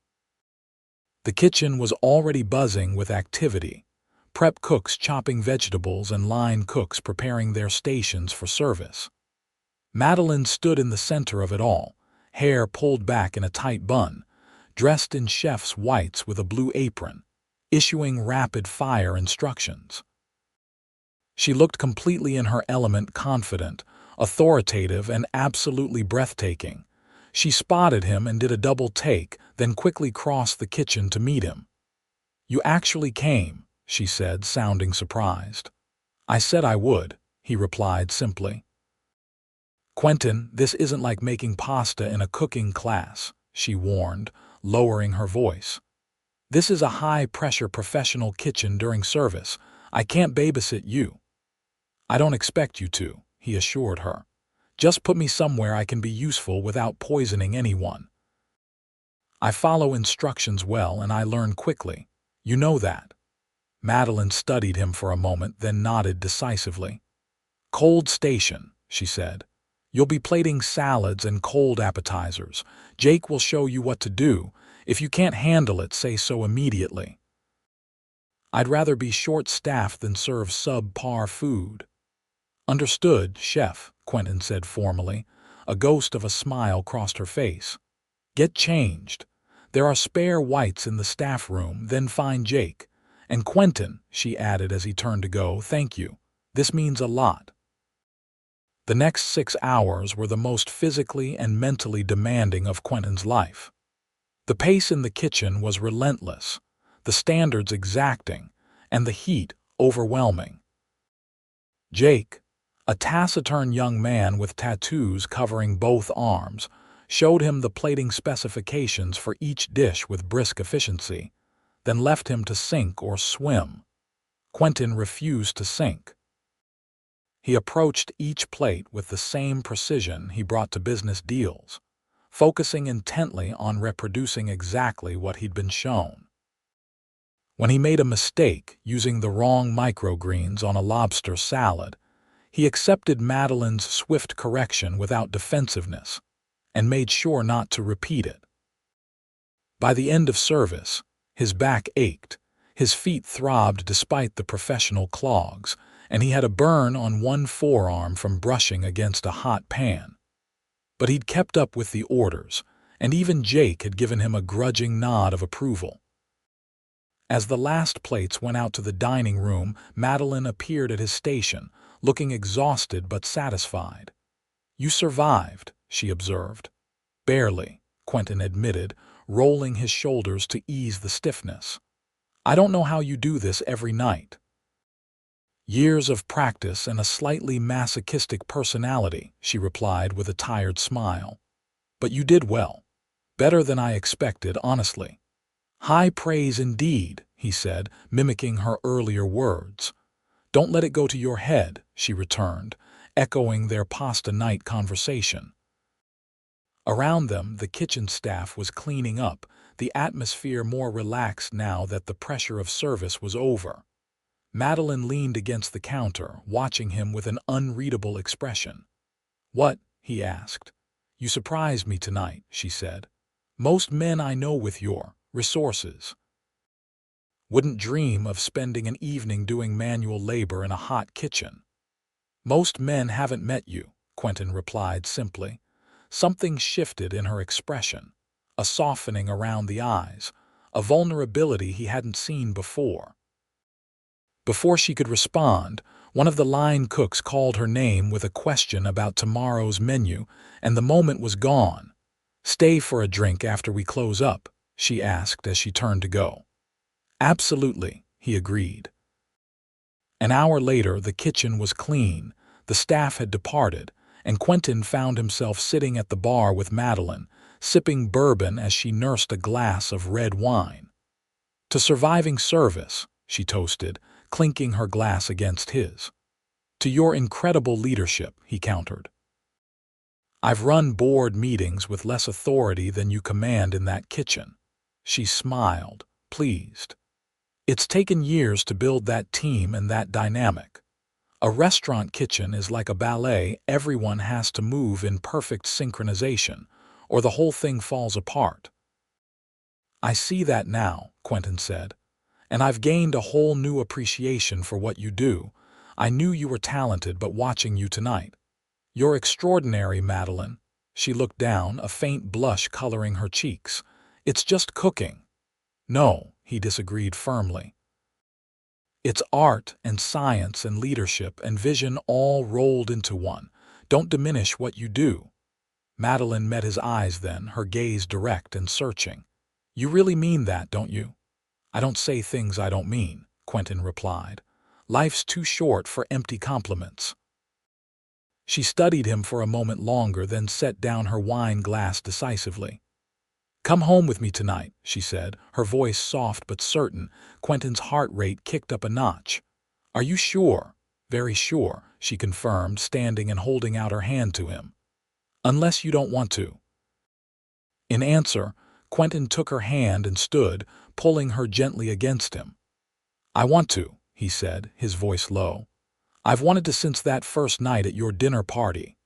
The kitchen was already buzzing with activity, prep cooks chopping vegetables and line cooks preparing their stations for service. Madeline stood in the center of it all, hair pulled back in a tight bun, dressed in chef's whites with a blue apron, issuing rapid-fire instructions. She looked completely in her element, confident, authoritative, and absolutely breathtaking. She spotted him and did a double take, then quickly crossed the kitchen to meet him. "You actually came," she said, sounding surprised. "I said I would," he replied simply. "Quentin, this isn't like making pasta in a cooking class," she warned, lowering her voice. "This is a high-pressure professional kitchen during service. I can't babysit you." "I don't expect you to," he assured her. "Just put me somewhere I can be useful without poisoning anyone. I follow instructions well and I learn quickly. You know that." Madeline studied him for a moment, then nodded decisively. "Cold station," she said. "You'll be plating salads and cold appetizers. Jake will show you what to do. If you can't handle it, say so immediately." "I'd rather be short-staffed than serve subpar food." "Understood, chef," Quentin said formally. A ghost of a smile crossed her face. "Get changed. There are spare whites in the staff room, then find Jake. And Quentin," she added as he turned to go, "thank you. This means a lot." The next 6 hours were the most physically and mentally demanding of Quentin's life. The pace in the kitchen was relentless, the standards exacting, and the heat overwhelming. Jake, a taciturn young man with tattoos covering both arms, showed him the plating specifications for each dish with brisk efficiency, then left him to sink or swim. Quentin refused to sink. He approached each plate with the same precision he brought to business deals, focusing intently on reproducing exactly what he'd been shown. When he made a mistake using the wrong microgreens on a lobster salad, he accepted Madeline's swift correction without defensiveness and made sure not to repeat it. By the end of service, his back ached, his feet throbbed despite the professional clogs, and he had a burn on one forearm from brushing against a hot pan. But he'd kept up with the orders, and even Jake had given him a grudging nod of approval. As the last plates went out to the dining room, Madeline appeared at his station, looking exhausted but satisfied. "You survived," she observed. "Barely," Quentin admitted, rolling his shoulders to ease the stiffness. "I don't know how you do this every night." "Years of practice and a slightly masochistic personality," she replied with a tired smile. "But you did well. Better than I expected, honestly." "High praise indeed," he said, mimicking her earlier words. "Don't let it go to your head," she returned, echoing their pasta night conversation. Around them, the kitchen staff was cleaning up, the atmosphere more relaxed now that the pressure of service was over. Madeline leaned against the counter, watching him with an unreadable expression. "What?" he asked. "You surprised me tonight," she said. "Most men I know with your resources wouldn't dream of spending an evening doing manual labor in a hot kitchen." "Most men haven't met you," Quentin replied simply. Something shifted in her expression, a softening around the eyes, a vulnerability he hadn't seen before. Before she could respond, one of the line cooks called her name with a question about tomorrow's menu, and the moment was gone. "Stay for a drink after we close up?" she asked as she turned to go. "Absolutely," he agreed. An hour later, the kitchen was clean, the staff had departed, and Quentin found himself sitting at the bar with Madeline, sipping bourbon as she nursed a glass of red wine. "To surviving service," she toasted, clinking her glass against his. "To your incredible leadership," he countered. "I've run board meetings with less authority than you command in that kitchen." She smiled, pleased. "It's taken years to build that team and that dynamic. A restaurant kitchen is like a ballet. Everyone has to move in perfect synchronization, or the whole thing falls apart." "I see that now," Quentin said. "And I've gained a whole new appreciation for what you do. I knew you were talented, but watching you tonight. You're extraordinary, Madeline." She looked down, a faint blush coloring her cheeks. "It's just cooking." "No," he disagreed firmly. "It's art and science and leadership and vision all rolled into one. Don't diminish what you do." Madeline met his eyes then, her gaze direct and searching. "You really mean that, don't you?" "I don't say things I don't mean," Quentin replied. "Life's too short for empty compliments." She studied him for a moment longer, then set down her wine glass decisively. "Come home with me tonight," she said, her voice soft but certain. Quentin's heart rate kicked up a notch. "Are you sure?" "Very sure," she confirmed, standing and holding out her hand to him. "Unless you don't want to." In answer, Quentin took her hand and stood, pulling her gently against him. "I want to," he said, his voice low. "I've wanted to since that first night at your dinner party."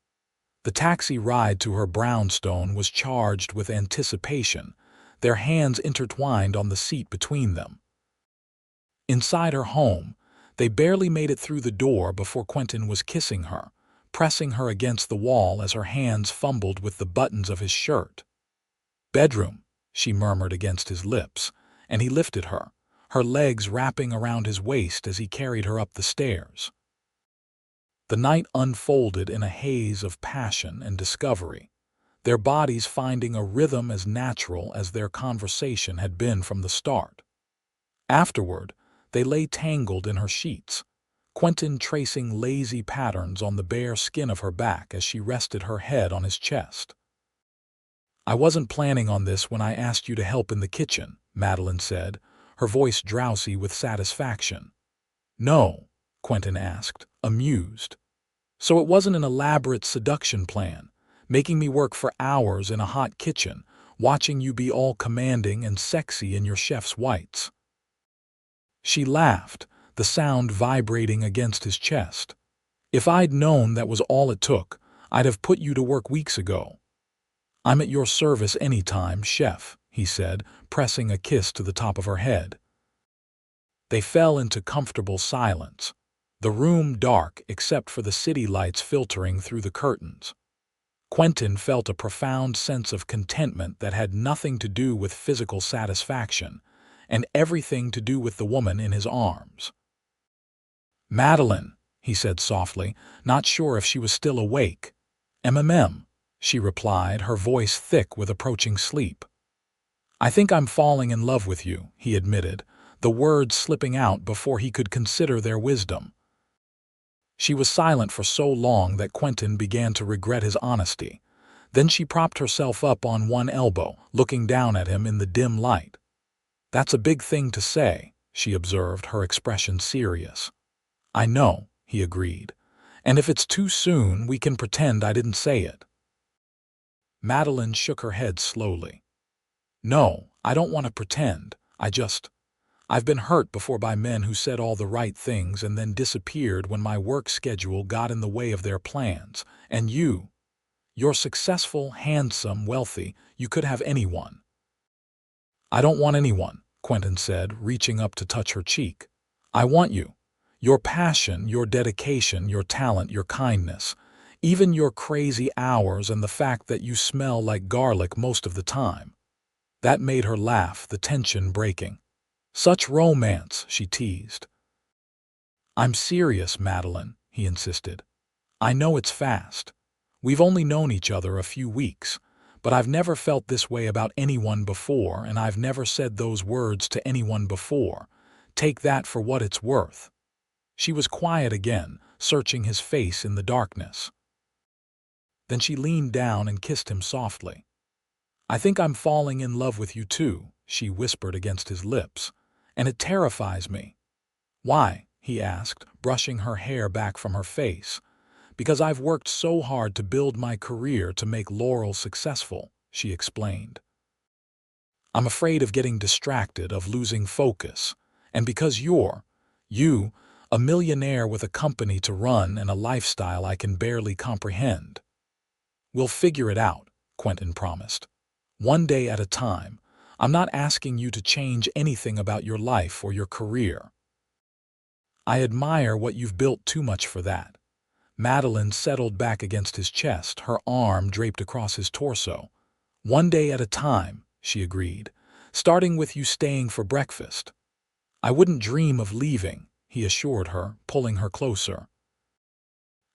The taxi ride to her brownstone was charged with anticipation, their hands intertwined on the seat between them. Inside her home, they barely made it through the door before Quentin was kissing her, pressing her against the wall as her hands fumbled with the buttons of his shirt. "Bedroom," she murmured against his lips, and he lifted her, her legs wrapping around his waist as he carried her up the stairs. The night unfolded in a haze of passion and discovery, their bodies finding a rhythm as natural as their conversation had been from the start. Afterward, they lay tangled in her sheets, Quentin tracing lazy patterns on the bare skin of her back as she rested her head on his chest. "I wasn't planning on this when I asked you to help in the kitchen," Madeline said, her voice drowsy with satisfaction. "No?" Quentin asked, amused. "So it wasn't an elaborate seduction plan, making me work for hours in a hot kitchen, watching you be all commanding and sexy in your chef's whites?" She laughed, the sound vibrating against his chest. "If I'd known that was all it took, I'd have put you to work weeks ago." "I'm at your service any time, chef," he said, pressing a kiss to the top of her head. They fell into comfortable silence, the room dark except for the city lights filtering through the curtains. Quentin felt a profound sense of contentment that had nothing to do with physical satisfaction, and everything to do with the woman in his arms. "Madeline," he said softly, not sure if she was still awake. "MMM," she replied, her voice thick with approaching sleep. "I think I'm falling in love with you," he admitted, the words slipping out before he could consider their wisdom. She was silent for so long that Quentin began to regret his honesty. Then she propped herself up on one elbow, looking down at him in the dim light. "That's a big thing to say," she observed, her expression serious. "I know," he agreed. "And if it's too soon, we can pretend I didn't say it." Madeline shook her head slowly. "No, I don't want to pretend. I've been hurt before by men who said all the right things and then disappeared when my work schedule got in the way of their plans. And you're successful, handsome, wealthy. You could have anyone." "I don't want anyone," Quentin said, reaching up to touch her cheek. "I want you. Your passion, your dedication, your talent, your kindness. Even your crazy hours and the fact that you smell like garlic most of the time." That made her laugh, the tension breaking. "Such romance," she teased. "I'm serious, Madeline," he insisted. "I know it's fast. We've only known each other a few weeks, but I've never felt this way about anyone before, and I've never said those words to anyone before. Take that for what it's worth." She was quiet again, searching his face in the darkness. Then she leaned down and kissed him softly. "I think I'm falling in love with you too," she whispered against his lips. "And it terrifies me." "Why?" he asked, brushing her hair back from her face. "Because I've worked so hard to build my career to make Laurel successful," she explained. "I'm afraid of getting distracted, of losing focus. And because you, a millionaire with a company to run and a lifestyle I can barely comprehend." "We'll figure it out," Quentin promised. "One day at a time. I'm not asking you to change anything about your life or your career." "I admire what you've built too much for that." Madeline settled back against his chest, her arm draped across his torso. "One day at a time," she agreed, "starting with you staying for breakfast." "I wouldn't dream of leaving," he assured her, pulling her closer.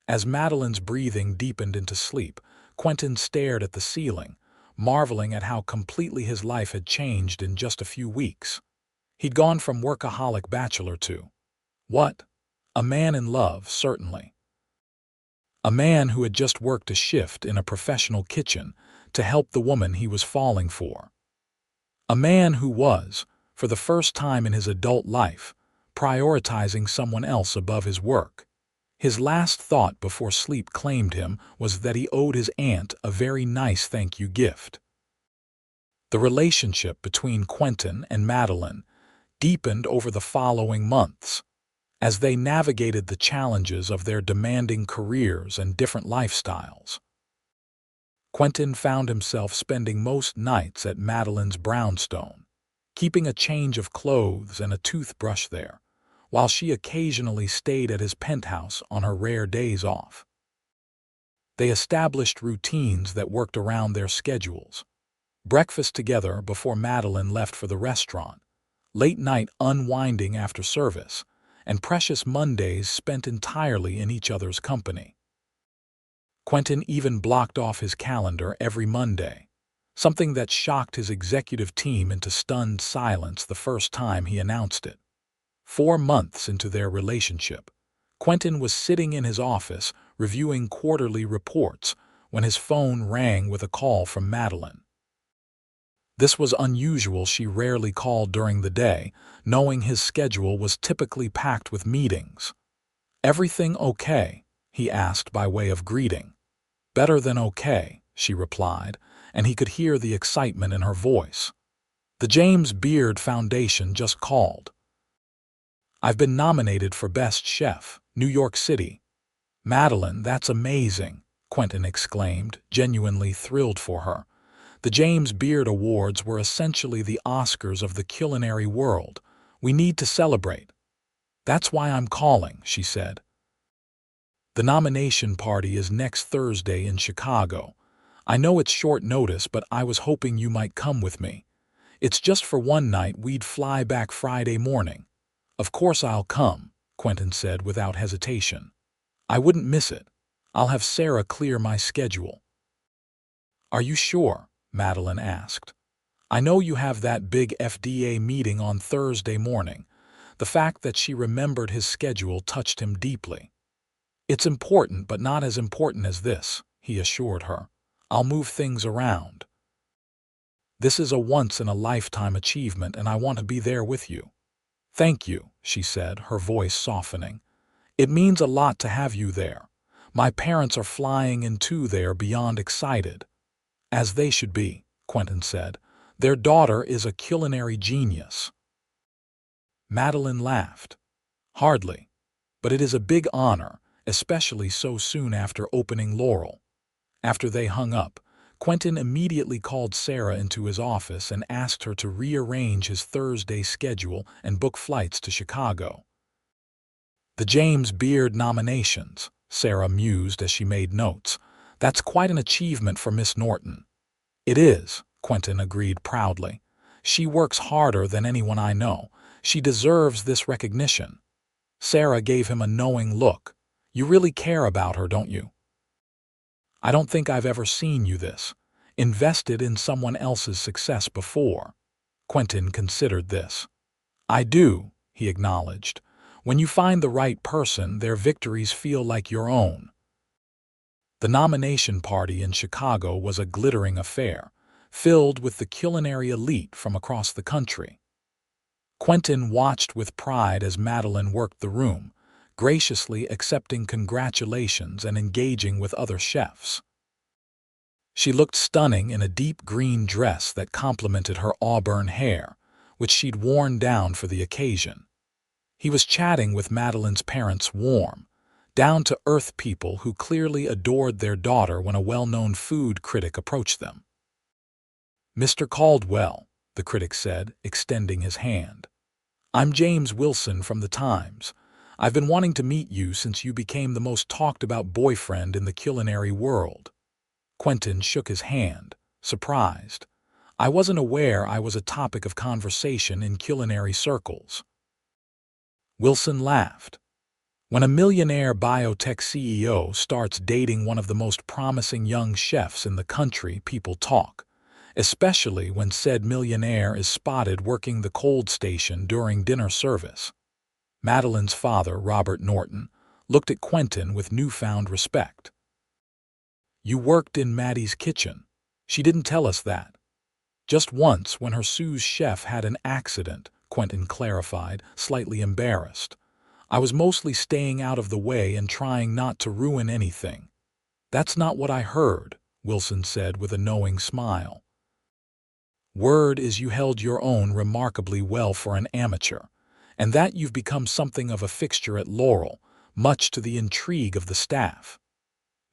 As Madeline's breathing deepened into sleep, Quentin stared at the ceiling, marveling at how completely his life had changed in just a few weeks. He'd gone from workaholic bachelor to, what? A man in love, certainly. a man who had just worked a shift in a professional kitchen to help the woman he was falling for. A man who was, for the first time in his adult life, prioritizing someone else above his work. His last thought before sleep claimed him was that he owed his aunt a very nice thank you gift. The relationship between Quentin and Madeline deepened over the following months as they navigated the challenges of their demanding careers and different lifestyles. Quentin found himself spending most nights at Madeline's brownstone, keeping a change of clothes and a toothbrush there, while she occasionally stayed at his penthouse on her rare days off. They established routines that worked around their schedules. Breakfast together before Madeline left for the restaurant, late-night unwinding after service, and precious Mondays spent entirely in each other's company. Quentin even blocked off his calendar every Monday, something that shocked his executive team into stunned silence the first time he announced it. 4 months into their relationship, Quentin was sitting in his office reviewing quarterly reports when his phone rang with a call from Madeline. This was unusual. She rarely called during the day, knowing his schedule was typically packed with meetings. "Everything okay?" he asked by way of greeting. "Better than okay," she replied, and he could hear the excitement in her voice. "The James Beard Foundation just called. I've been nominated for Best Chef, New York City." "Madeline, that's amazing," Quentin exclaimed, genuinely thrilled for her. The James Beard Awards were essentially the Oscars of the culinary world. "We need to celebrate." "That's why I'm calling," she said. "The nomination party is next Thursday in Chicago. I know it's short notice, but I was hoping you might come with me. It's just for one night. We'd fly back Friday morning." "Of course I'll come," Quentin said without hesitation. "I wouldn't miss it. I'll have Sarah clear my schedule." "Are you sure?" Madeline asked. "I know you have that big FDA meeting on Thursday morning." The fact that she remembered his schedule touched him deeply. "It's important, but not as important as this," he assured her. "I'll move things around. This is a once-in-a-lifetime achievement, and I want to be there with you." "Thank you," she said, her voice softening. "It means a lot to have you there. My parents are flying in too. They're beyond excited." "As they should be," Quentin said. "Their daughter is a culinary genius." Madeline laughed. "Hardly. But it is a big honor, especially so soon after opening Laurel." After they hung up, Quentin immediately called Sarah into his office and asked her to rearrange his Thursday schedule and book flights to Chicago. "The James Beard nominations," Sarah mused as she made notes. "That's quite an achievement for Miss Norton." "It is," Quentin agreed proudly. "She works harder than anyone I know. She deserves this recognition." Sarah gave him a knowing look. "You really care about her, don't you?" "I don't think I've ever seen you this invested in someone else's success before." Quentin considered this. "I do," he acknowledged. "When you find the right person, their victories feel like your own." The nomination party in Chicago was a glittering affair, filled with the culinary elite from across the country. Quentin watched with pride as Madeline worked the room, graciously accepting congratulations and engaging with other chefs. She looked stunning in a deep green dress that complemented her auburn hair, which she'd worn down for the occasion. He was chatting with Madeline's parents, warm, down-to-earth people who clearly adored their daughter when a well-known food critic approached them. "Mr. Caldwell," the critic said, extending his hand. "I'm James Wilson from the Times. I've been wanting to meet you since you became the most talked-about boyfriend in the culinary world." Quentin shook his hand, surprised. "I wasn't aware I was a topic of conversation in culinary circles." Wilson laughed. "When a millionaire biotech CEO starts dating one of the most promising young chefs in the country, people talk, especially when said millionaire is spotted working the cold station during dinner service." Madeline's father, Robert Norton, looked at Quentin with newfound respect. "You worked in Maddie's kitchen. She didn't tell us that." "Just once, when her sous chef had an accident," Quentin clarified, slightly embarrassed. "I was mostly staying out of the way and trying not to ruin anything." "That's not what I heard," Wilson said with a knowing smile. "Word is you held your own remarkably well for an amateur, and that you've become something of a fixture at Laurel, much to the intrigue of the staff."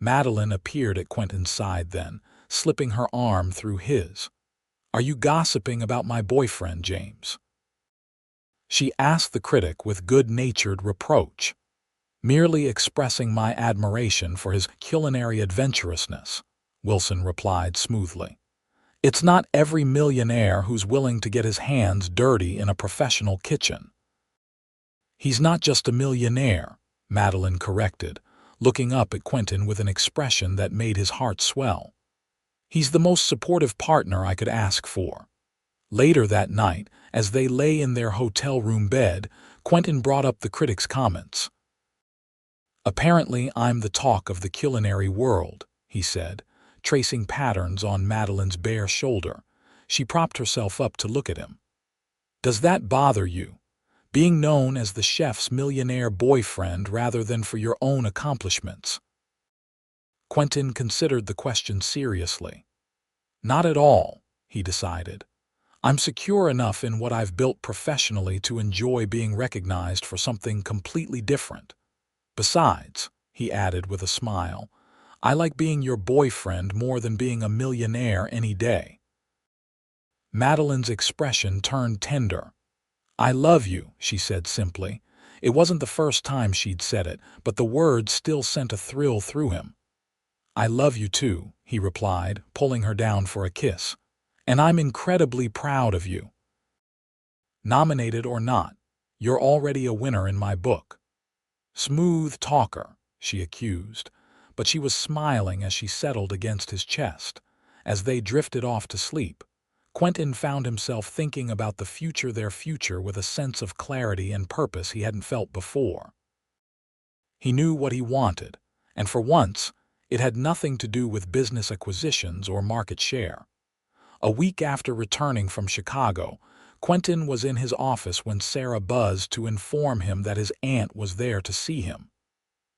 Madeline appeared at Quentin's side then, slipping her arm through his. "Are you gossiping about my boyfriend, James?" she asked the critic with good-natured reproach. "Merely expressing my admiration for his culinary adventurousness," Wilson replied smoothly. "It's not every millionaire who's willing to get his hands dirty in a professional kitchen." "He's not just a millionaire," Madeline corrected, looking up at Quentin with an expression that made his heart swell. "He's the most supportive partner I could ask for." Later that night, as they lay in their hotel room bed, Quentin brought up the critic's comments. "Apparently I'm the talk of the culinary world," he said, tracing patterns on Madeline's bare shoulder. She propped herself up to look at him. "Does that bother you, being known as the chef's millionaire boyfriend rather than for your own accomplishments?" Quentin considered the question seriously. "Not at all," he decided. "I'm secure enough in what I've built professionally to enjoy being recognized for something completely different. Besides," he added with a smile, "I like being your boyfriend more than being a millionaire any day." Madeline's expression turned tender. "I love you," she said simply. It wasn't the first time she'd said it, but the words still sent a thrill through him. "I love you too," he replied, pulling her down for a kiss. "And I'm incredibly proud of you. Nominated or not, you're already a winner in my book." "Smooth talker," she accused, but she was smiling as she settled against his chest. As they drifted off to sleep, Quentin found himself thinking about their future with a sense of clarity and purpose he hadn't felt before. He knew what he wanted, and for once, it had nothing to do with business acquisitions or market share. A week after returning from Chicago, Quentin was in his office when Sarah buzzed to inform him that his aunt was there to see him.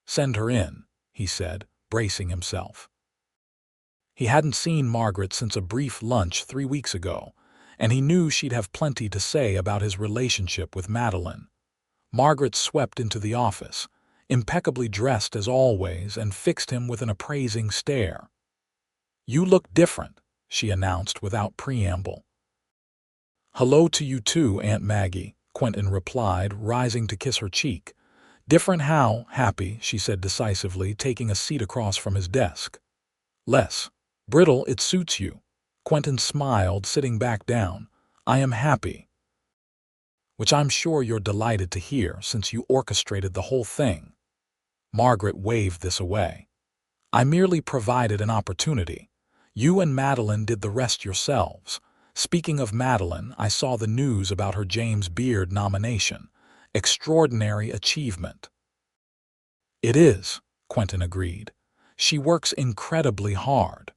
"Send her in," he said, bracing himself. He hadn't seen Margaret since a brief lunch 3 weeks ago, and he knew she'd have plenty to say about his relationship with Madeline. Margaret swept into the office, impeccably dressed as always, and fixed him with an appraising stare. "You look different," she announced without preamble. "Hello to you too, Aunt Maggie," Quentin replied, rising to kiss her cheek. "Different how, happy," she said decisively, taking a seat across from his desk. "Less brittle, it suits you." Quentin smiled, sitting back down. "I am happy." "Which I'm sure you're delighted to hear, since you orchestrated the whole thing." Margaret waved this away. "I merely provided an opportunity. You and Madeline did the rest yourselves. Speaking of Madeline, I saw the news about her James Beard nomination. Extraordinary achievement." "It is," Quentin agreed. "She works incredibly hard."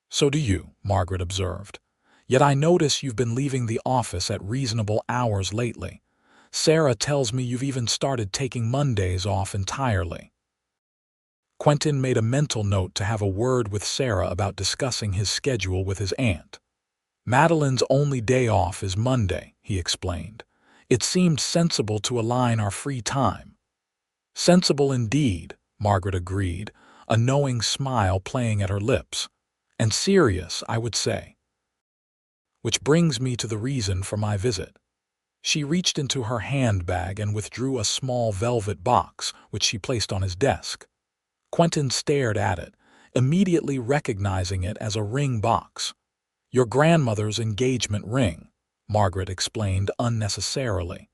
"So do you," Margaret observed. "Yet I notice you've been leaving the office at reasonable hours lately. Sarah tells me you've even started taking Mondays off entirely." Quentin made a mental note to have a word with Sarah about discussing his schedule with his aunt. "Madeline's only day off is Monday," he explained. "It seemed sensible to align our free time." "Sensible indeed," Margaret agreed, a knowing smile playing at her lips. "And serious, I would say. Which brings me to the reason for my visit." She reached into her handbag and withdrew a small velvet box, which she placed on his desk. Quentin stared at it, immediately recognizing it as a ring box. "Your grandmother's engagement ring," Margaret explained unnecessarily.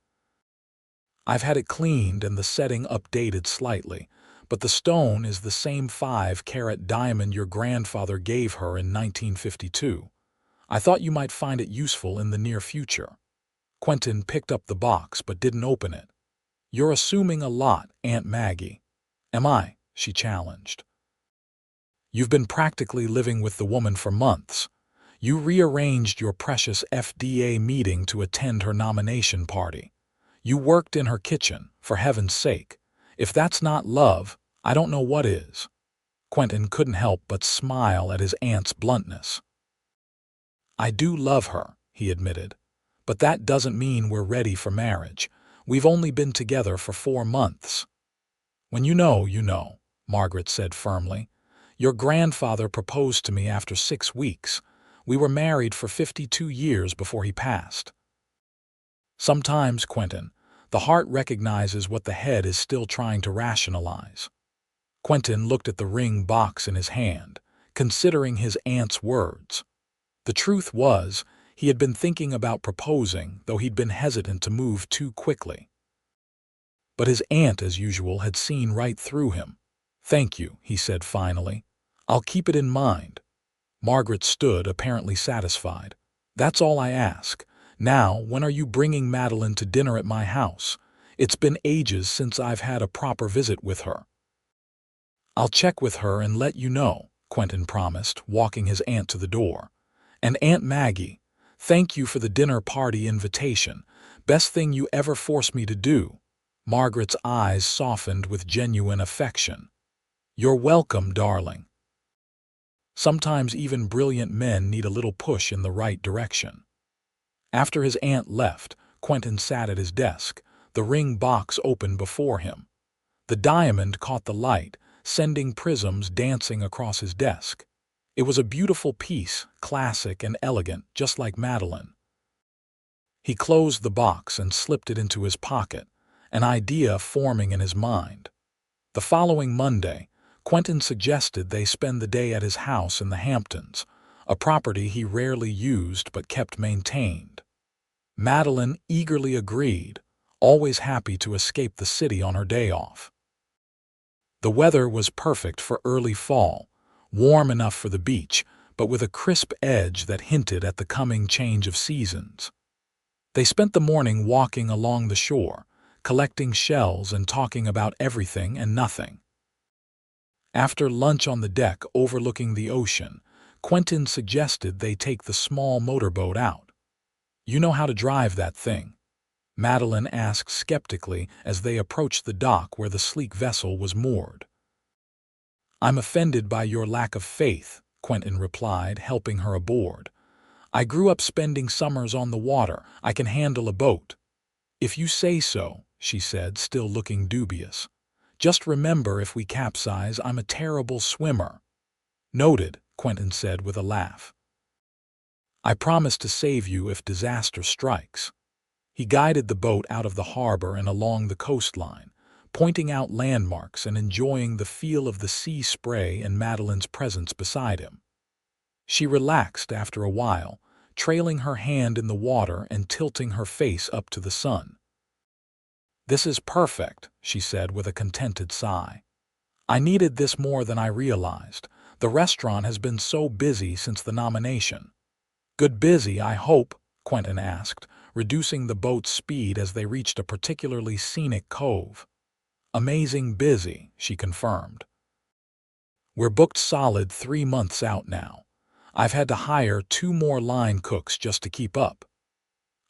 "I've had it cleaned and the setting updated slightly, but the stone is the same 5-carat diamond your grandfather gave her in 1952. I thought you might find it useful in the near future." Quentin picked up the box but didn't open it. "You're assuming a lot, Aunt Maggie." Am I? She challenged. You've been practically living with the woman for months. You rearranged your precious FDA meeting to attend her nomination party. You worked in her kitchen, for heaven's sake. If that's not love, I don't know what is. Quentin couldn't help but smile at his aunt's bluntness. I do love her, he admitted, but that doesn't mean we're ready for marriage. We've only been together for 4 months. When you know, Margaret said firmly. Your grandfather proposed to me after 6 weeks. We were married for 52 years before he passed. Sometimes, Quentin, the heart recognizes what the head is still trying to rationalize. Quentin looked at the ring box in his hand, considering his aunt's words. The truth was, he had been thinking about proposing, though he'd been hesitant to move too quickly. But his aunt, as usual, had seen right through him. Thank you, he said finally. I'll keep it in mind. Margaret stood, apparently satisfied. That's all I ask. Now, when are you bringing Madeline to dinner at my house? It's been ages since I've had a proper visit with her. I'll check with her and let you know, Quentin promised, walking his aunt to the door. And Aunt Maggie, thank you for the dinner party invitation. Best thing you ever forced me to do. Margaret's eyes softened with genuine affection. You're welcome, darling. Sometimes even brilliant men need a little push in the right direction. After his aunt left, Quentin sat at his desk, the ring box open before him. The diamond caught the light, sending prisms dancing across his desk. It was a beautiful piece, classic and elegant, just like Madeline. He closed the box and slipped it into his pocket, an idea forming in his mind. The following Monday, Quentin suggested they spend the day at his house in the Hamptons, a property he rarely used but kept maintained. Madeline eagerly agreed, always happy to escape the city on her day off. The weather was perfect for early fall, warm enough for the beach, but with a crisp edge that hinted at the coming change of seasons. They spent the morning walking along the shore, collecting shells and talking about everything and nothing. After lunch on the deck overlooking the ocean, Quentin suggested they take the small motorboat out. You know how to drive that thing? Madeline asked skeptically as they approached the dock where the sleek vessel was moored. I'm offended by your lack of faith, Quentin replied, helping her aboard. I grew up spending summers on the water. I can handle a boat. If you say so, she said, still looking dubious. Just remember, if we capsize, I'm a terrible swimmer. Noted, Quentin said with a laugh. I promise to save you if disaster strikes. He guided the boat out of the harbor and along the coastline, pointing out landmarks and enjoying the feel of the sea spray and Madeline's presence beside him. She relaxed after a while, trailing her hand in the water and tilting her face up to the sun. This is perfect, she said with a contented sigh. I needed this more than I realized. The restaurant has been so busy since the nomination. Good busy, I hope, Quentin asked, reducing the boat's speed as they reached a particularly scenic cove. Amazing busy, she confirmed. We're booked solid 3 months out now. I've had to hire 2 more line cooks just to keep up.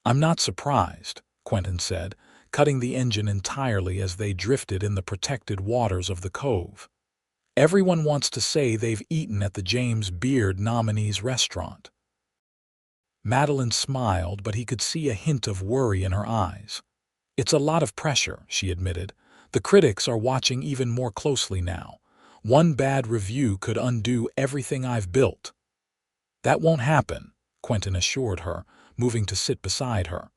I'm not surprised, Quentin said, cutting the engine entirely as they drifted in the protected waters of the cove. Everyone wants to say they've eaten at the James Beard nominee's restaurant. Madeline smiled, but he could see a hint of worry in her eyes. It's a lot of pressure, she admitted. The critics are watching even more closely now. One bad review could undo everything I've built. That won't happen, Quentin assured her, moving to sit beside her.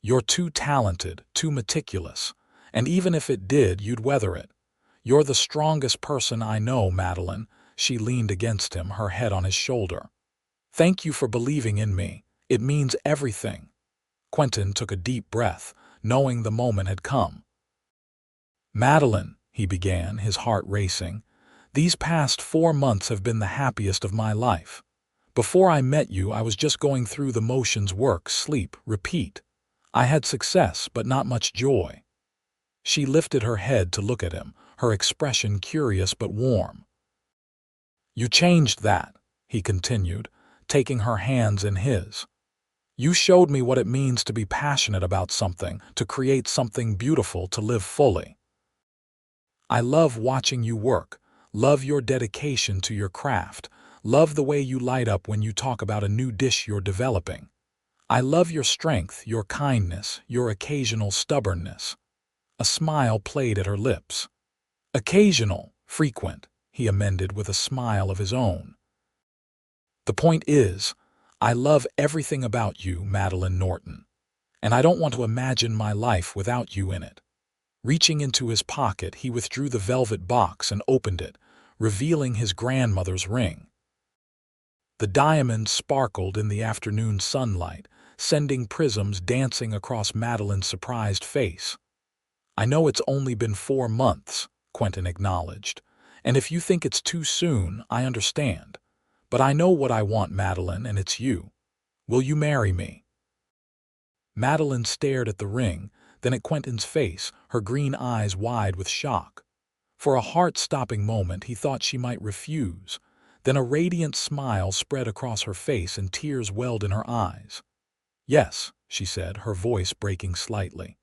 You're too talented, too meticulous, and even if it did, you'd weather it. You're the strongest person I know, Madeline. She leaned against him, her head on his shoulder. Thank you for believing in me. It means everything. Quentin took a deep breath, knowing the moment had come. Madeline, he began, his heart racing, these past 4 months have been the happiest of my life. Before I met you, I was just going through the motions: work, sleep, repeat. I had success, but not much joy. She lifted her head to look at him, her expression curious but warm. "You changed that," he continued, taking her hands in his. "You showed me what it means to be passionate about something, to create something beautiful, to live fully. I love watching you work, love your dedication to your craft, love the way you light up when you talk about a new dish you're developing. I love your strength, your kindness, your occasional stubbornness." A smile played at her lips. "Occasional, frequent," he amended with a smile of his own. "The point is, I love everything about you, Madeline Norton, and I don't want to imagine my life without you in it." Reaching into his pocket, he withdrew the velvet box and opened it, revealing his grandmother's ring. The diamond sparkled in the afternoon sunlight, sending prisms dancing across Madeline's surprised face. "I know it's only been 4 months," Quentin acknowledged, "and if you think it's too soon, I understand. But I know what I want, Madeline, and it's you. Will you marry me?" Madeline stared at the ring, then at Quentin's face, her green eyes wide with shock. For a heart-stopping moment, he thought she might refuse. Then a radiant smile spread across her face and tears welled in her eyes. "Yes," she said, her voice breaking slightly.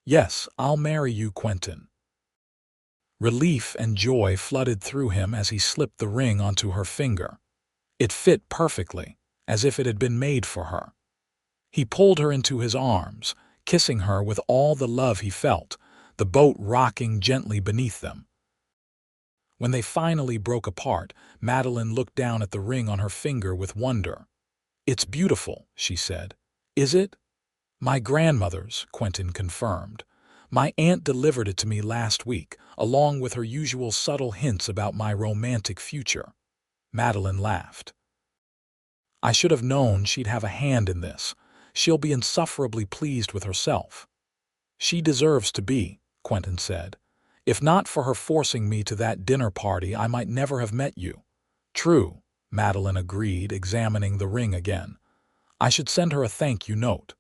"Yes, I'll marry you, Quentin." Relief and joy flooded through him as he slipped the ring onto her finger. It fit perfectly, as if it had been made for her. He pulled her into his arms, kissing her with all the love he felt, the boat rocking gently beneath them. When they finally broke apart, Madeline looked down at the ring on her finger with wonder. "It's beautiful," she said. "Is it?" "My grandmother's," Quentin confirmed. "My aunt delivered it to me last week, along with her usual subtle hints about my romantic future." Madeline laughed. "I should have known she'd have a hand in this. She'll be insufferably pleased with herself." "She deserves to be," Quentin said. "If not for her forcing me to that dinner party, I might never have met you." "True," Madeline agreed, examining the ring again. "I should send her a thank-you note.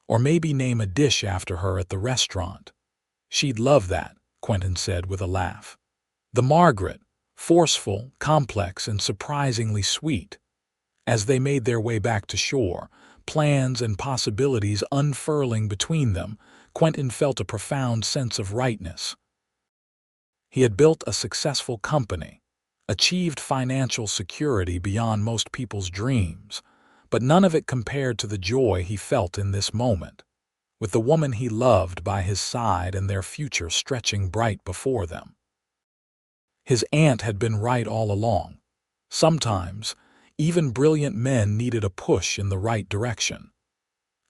Or maybe name a dish after her at the restaurant." "She'd love that," Quentin said with a laugh. "The Margaret, forceful, complex, and surprisingly sweet." As they made their way back to shore, plans and possibilities unfurling between them, Quentin felt a profound sense of rightness. He had built a successful company, achieved financial security beyond most people's dreams, but none of it compared to the joy he felt in this moment, with the woman he loved by his side and their future stretching bright before them. His aunt had been right all along. Sometimes, even brilliant men needed a push in the right direction.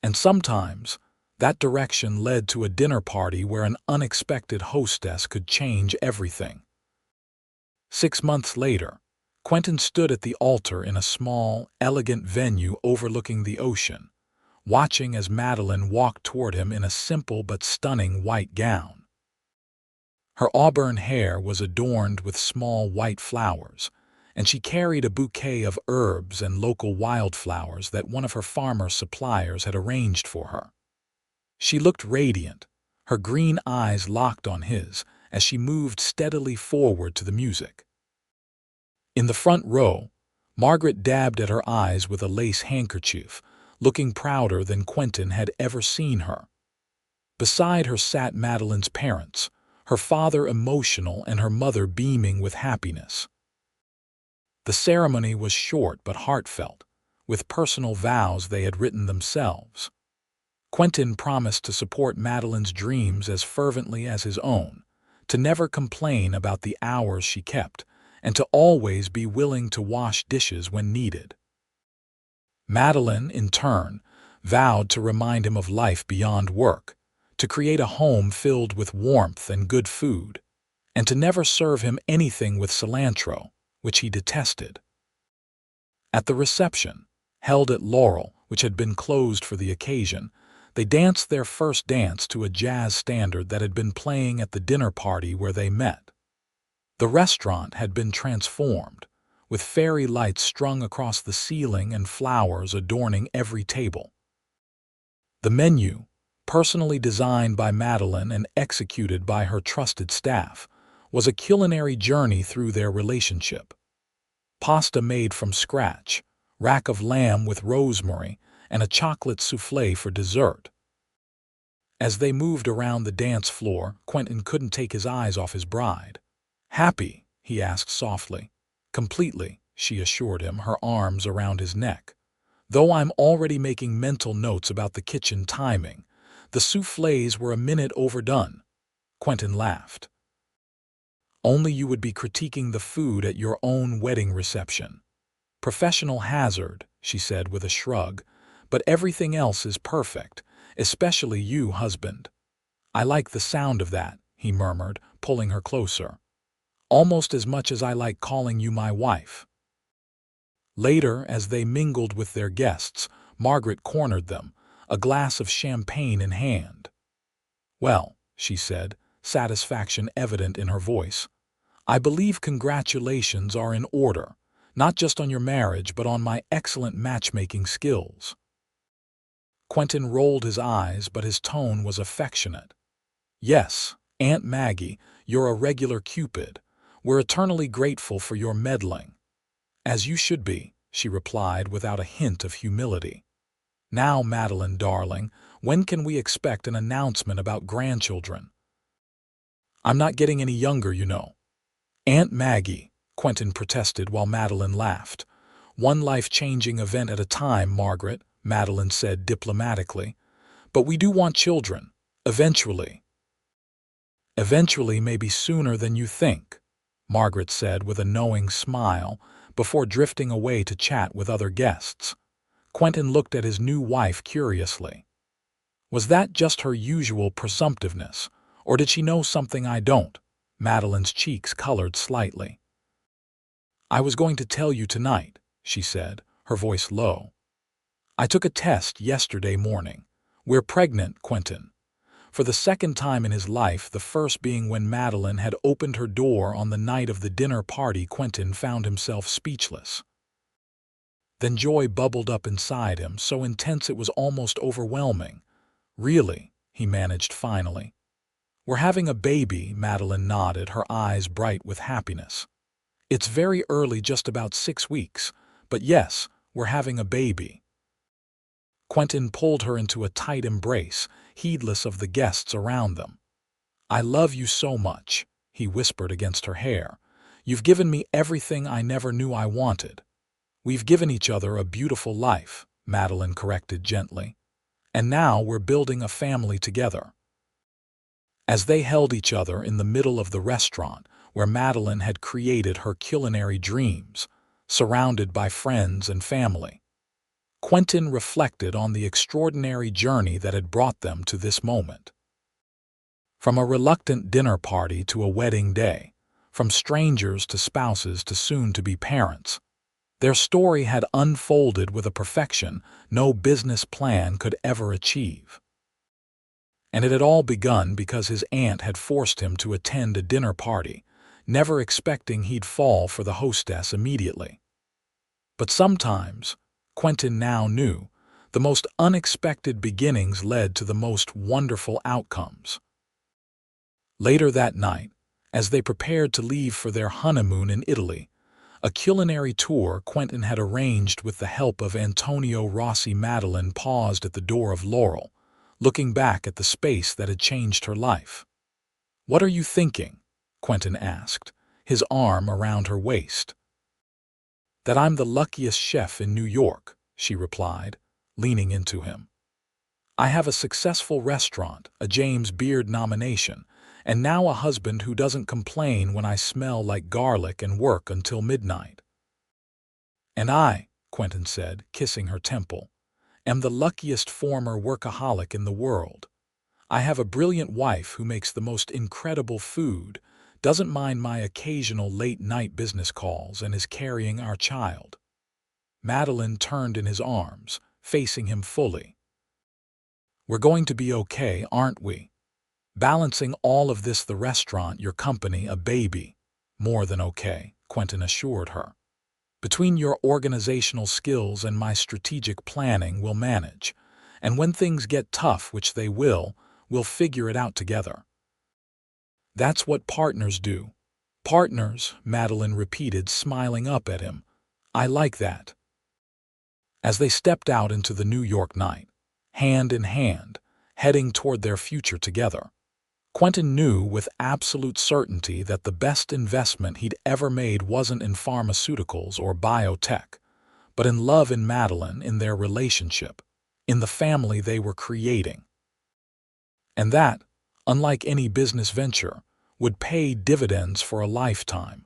And sometimes, that direction led to a dinner party where an unexpected hostess could change everything. 6 months later, Quentin stood at the altar in a small, elegant venue overlooking the ocean, watching as Madeline walked toward him in a simple but stunning white gown. Her auburn hair was adorned with small white flowers, and she carried a bouquet of herbs and local wildflowers that one of her farmer suppliers had arranged for her. She looked radiant, her green eyes locked on his as she moved steadily forward to the music. In the front row, Margaret dabbed at her eyes with a lace handkerchief, looking prouder than Quentin had ever seen her. Beside her sat Madeline's parents, her father emotional and her mother beaming with happiness. The ceremony was short but heartfelt, with personal vows they had written themselves. Quentin promised to support Madeline's dreams as fervently as his own, to never complain about the hours she kept, and to always be willing to wash dishes when needed. Madeline, in turn, vowed to remind him of life beyond work, to create a home filled with warmth and good food, and to never serve him anything with cilantro, which he detested. At the reception, held at Laurel, which had been closed for the occasion, they danced their first dance to a jazz standard that had been playing at the dinner party where they met. The restaurant had been transformed, with fairy lights strung across the ceiling and flowers adorning every table. The menu, personally designed by Madeline and executed by her trusted staff, was a culinary journey through their relationship. Pasta made from scratch, rack of lamb with rosemary, and a chocolate soufflé for dessert. As they moved around the dance floor, Quentin couldn't take his eyes off his bride. "Happy?" he asked softly. "Completely," she assured him, her arms around his neck. "Though I'm already making mental notes about the kitchen timing. The soufflés were a minute overdone." Quentin laughed. "Only you would be critiquing the food at your own wedding reception." "Professional hazard," she said with a shrug, "but everything else is perfect, especially you, husband." "I like the sound of that," he murmured, pulling her closer. "Almost as much as I like calling you my wife." Later, as they mingled with their guests, Margaret cornered them, a glass of champagne in hand. "Well," she said, satisfaction evident in her voice, "I believe congratulations are in order, not just on your marriage but on my excellent matchmaking skills." Quentin rolled his eyes, but his tone was affectionate. "Yes, Aunt Maggie, you're a regular Cupid. We're eternally grateful for your meddling." "As you should be," she replied without a hint of humility. "Now, Madeline, darling, when can we expect an announcement about grandchildren?" "I'm not getting any younger, you know." "Aunt Maggie," Quentin protested while Madeline laughed. "One life-changing event at a time, Margaret," Madeline said diplomatically. "But we do want children. Eventually." "Eventually may be sooner than you think," Margaret said with a knowing smile, before drifting away to chat with other guests. Quentin looked at his new wife curiously. Was that just her usual presumptiveness, or did she know something I don't? Madeline's cheeks colored slightly. "I was going to tell you tonight," she said, her voice low. "I took a test yesterday morning. We're pregnant, Quentin." For the second time in his life, the first being when Madeline had opened her door on the night of the dinner party, Quentin found himself speechless. Then joy bubbled up inside him, so intense it was almost overwhelming. "Really?" he managed finally. "We're having a baby," Madeline nodded, her eyes bright with happiness. "It's very early, just about 6 weeks, but yes, we're having a baby." Quentin pulled her into a tight embrace, heedless of the guests around them. "I love you so much," he whispered against her hair. "You've given me everything I never knew I wanted." "We've given each other a beautiful life," Madeline corrected gently. "And now we're building a family together." As they held each other in the middle of the restaurant, where Madeline had created her culinary dreams, surrounded by friends and family, Quentin reflected on the extraordinary journey that had brought them to this moment. From a reluctant dinner party to a wedding day, from strangers to spouses to soon-to-be parents, their story had unfolded with a perfection no business plan could ever achieve. And it had all begun because his aunt had forced him to attend a dinner party, never expecting he'd fall for the hostess immediately. But sometimes, Quentin now knew, the most unexpected beginnings led to the most wonderful outcomes. Later that night, as they prepared to leave for their honeymoon in Italy, a culinary tour Quentin had arranged with the help of Antonio Rossi, Madeline paused at the door of Laurel, looking back at the space that had changed her life. "What are you thinking?" Quentin asked, his arm around her waist. "That I'm the luckiest chef in New York," she replied, leaning into him. "I have a successful restaurant, a James Beard nomination, and now a husband who doesn't complain when I smell like garlic and work until midnight." "And I," Quentin said, kissing her temple, "am the luckiest former workaholic in the world. I have a brilliant wife who makes the most incredible food, doesn't mind my occasional late-night business calls, and is carrying our child." Madeline turned in his arms, facing him fully. "We're going to be okay, aren't we? Balancing all of this, the restaurant, your company, a baby." "More than okay," Quentin assured her. "Between your organizational skills and my strategic planning, we'll manage. And when things get tough, which they will, we'll figure it out together. That's what partners do. Partners, Madeline repeated, smiling up at him. I like that. As they stepped out into the New York night, hand in hand, heading toward their future together, Quentin knew with absolute certainty that the best investment he'd ever made wasn't in pharmaceuticals or biotech, but in love in Madeline, in their relationship, in the family they were creating. And that, unlike any business venture, would pay dividends for a lifetime.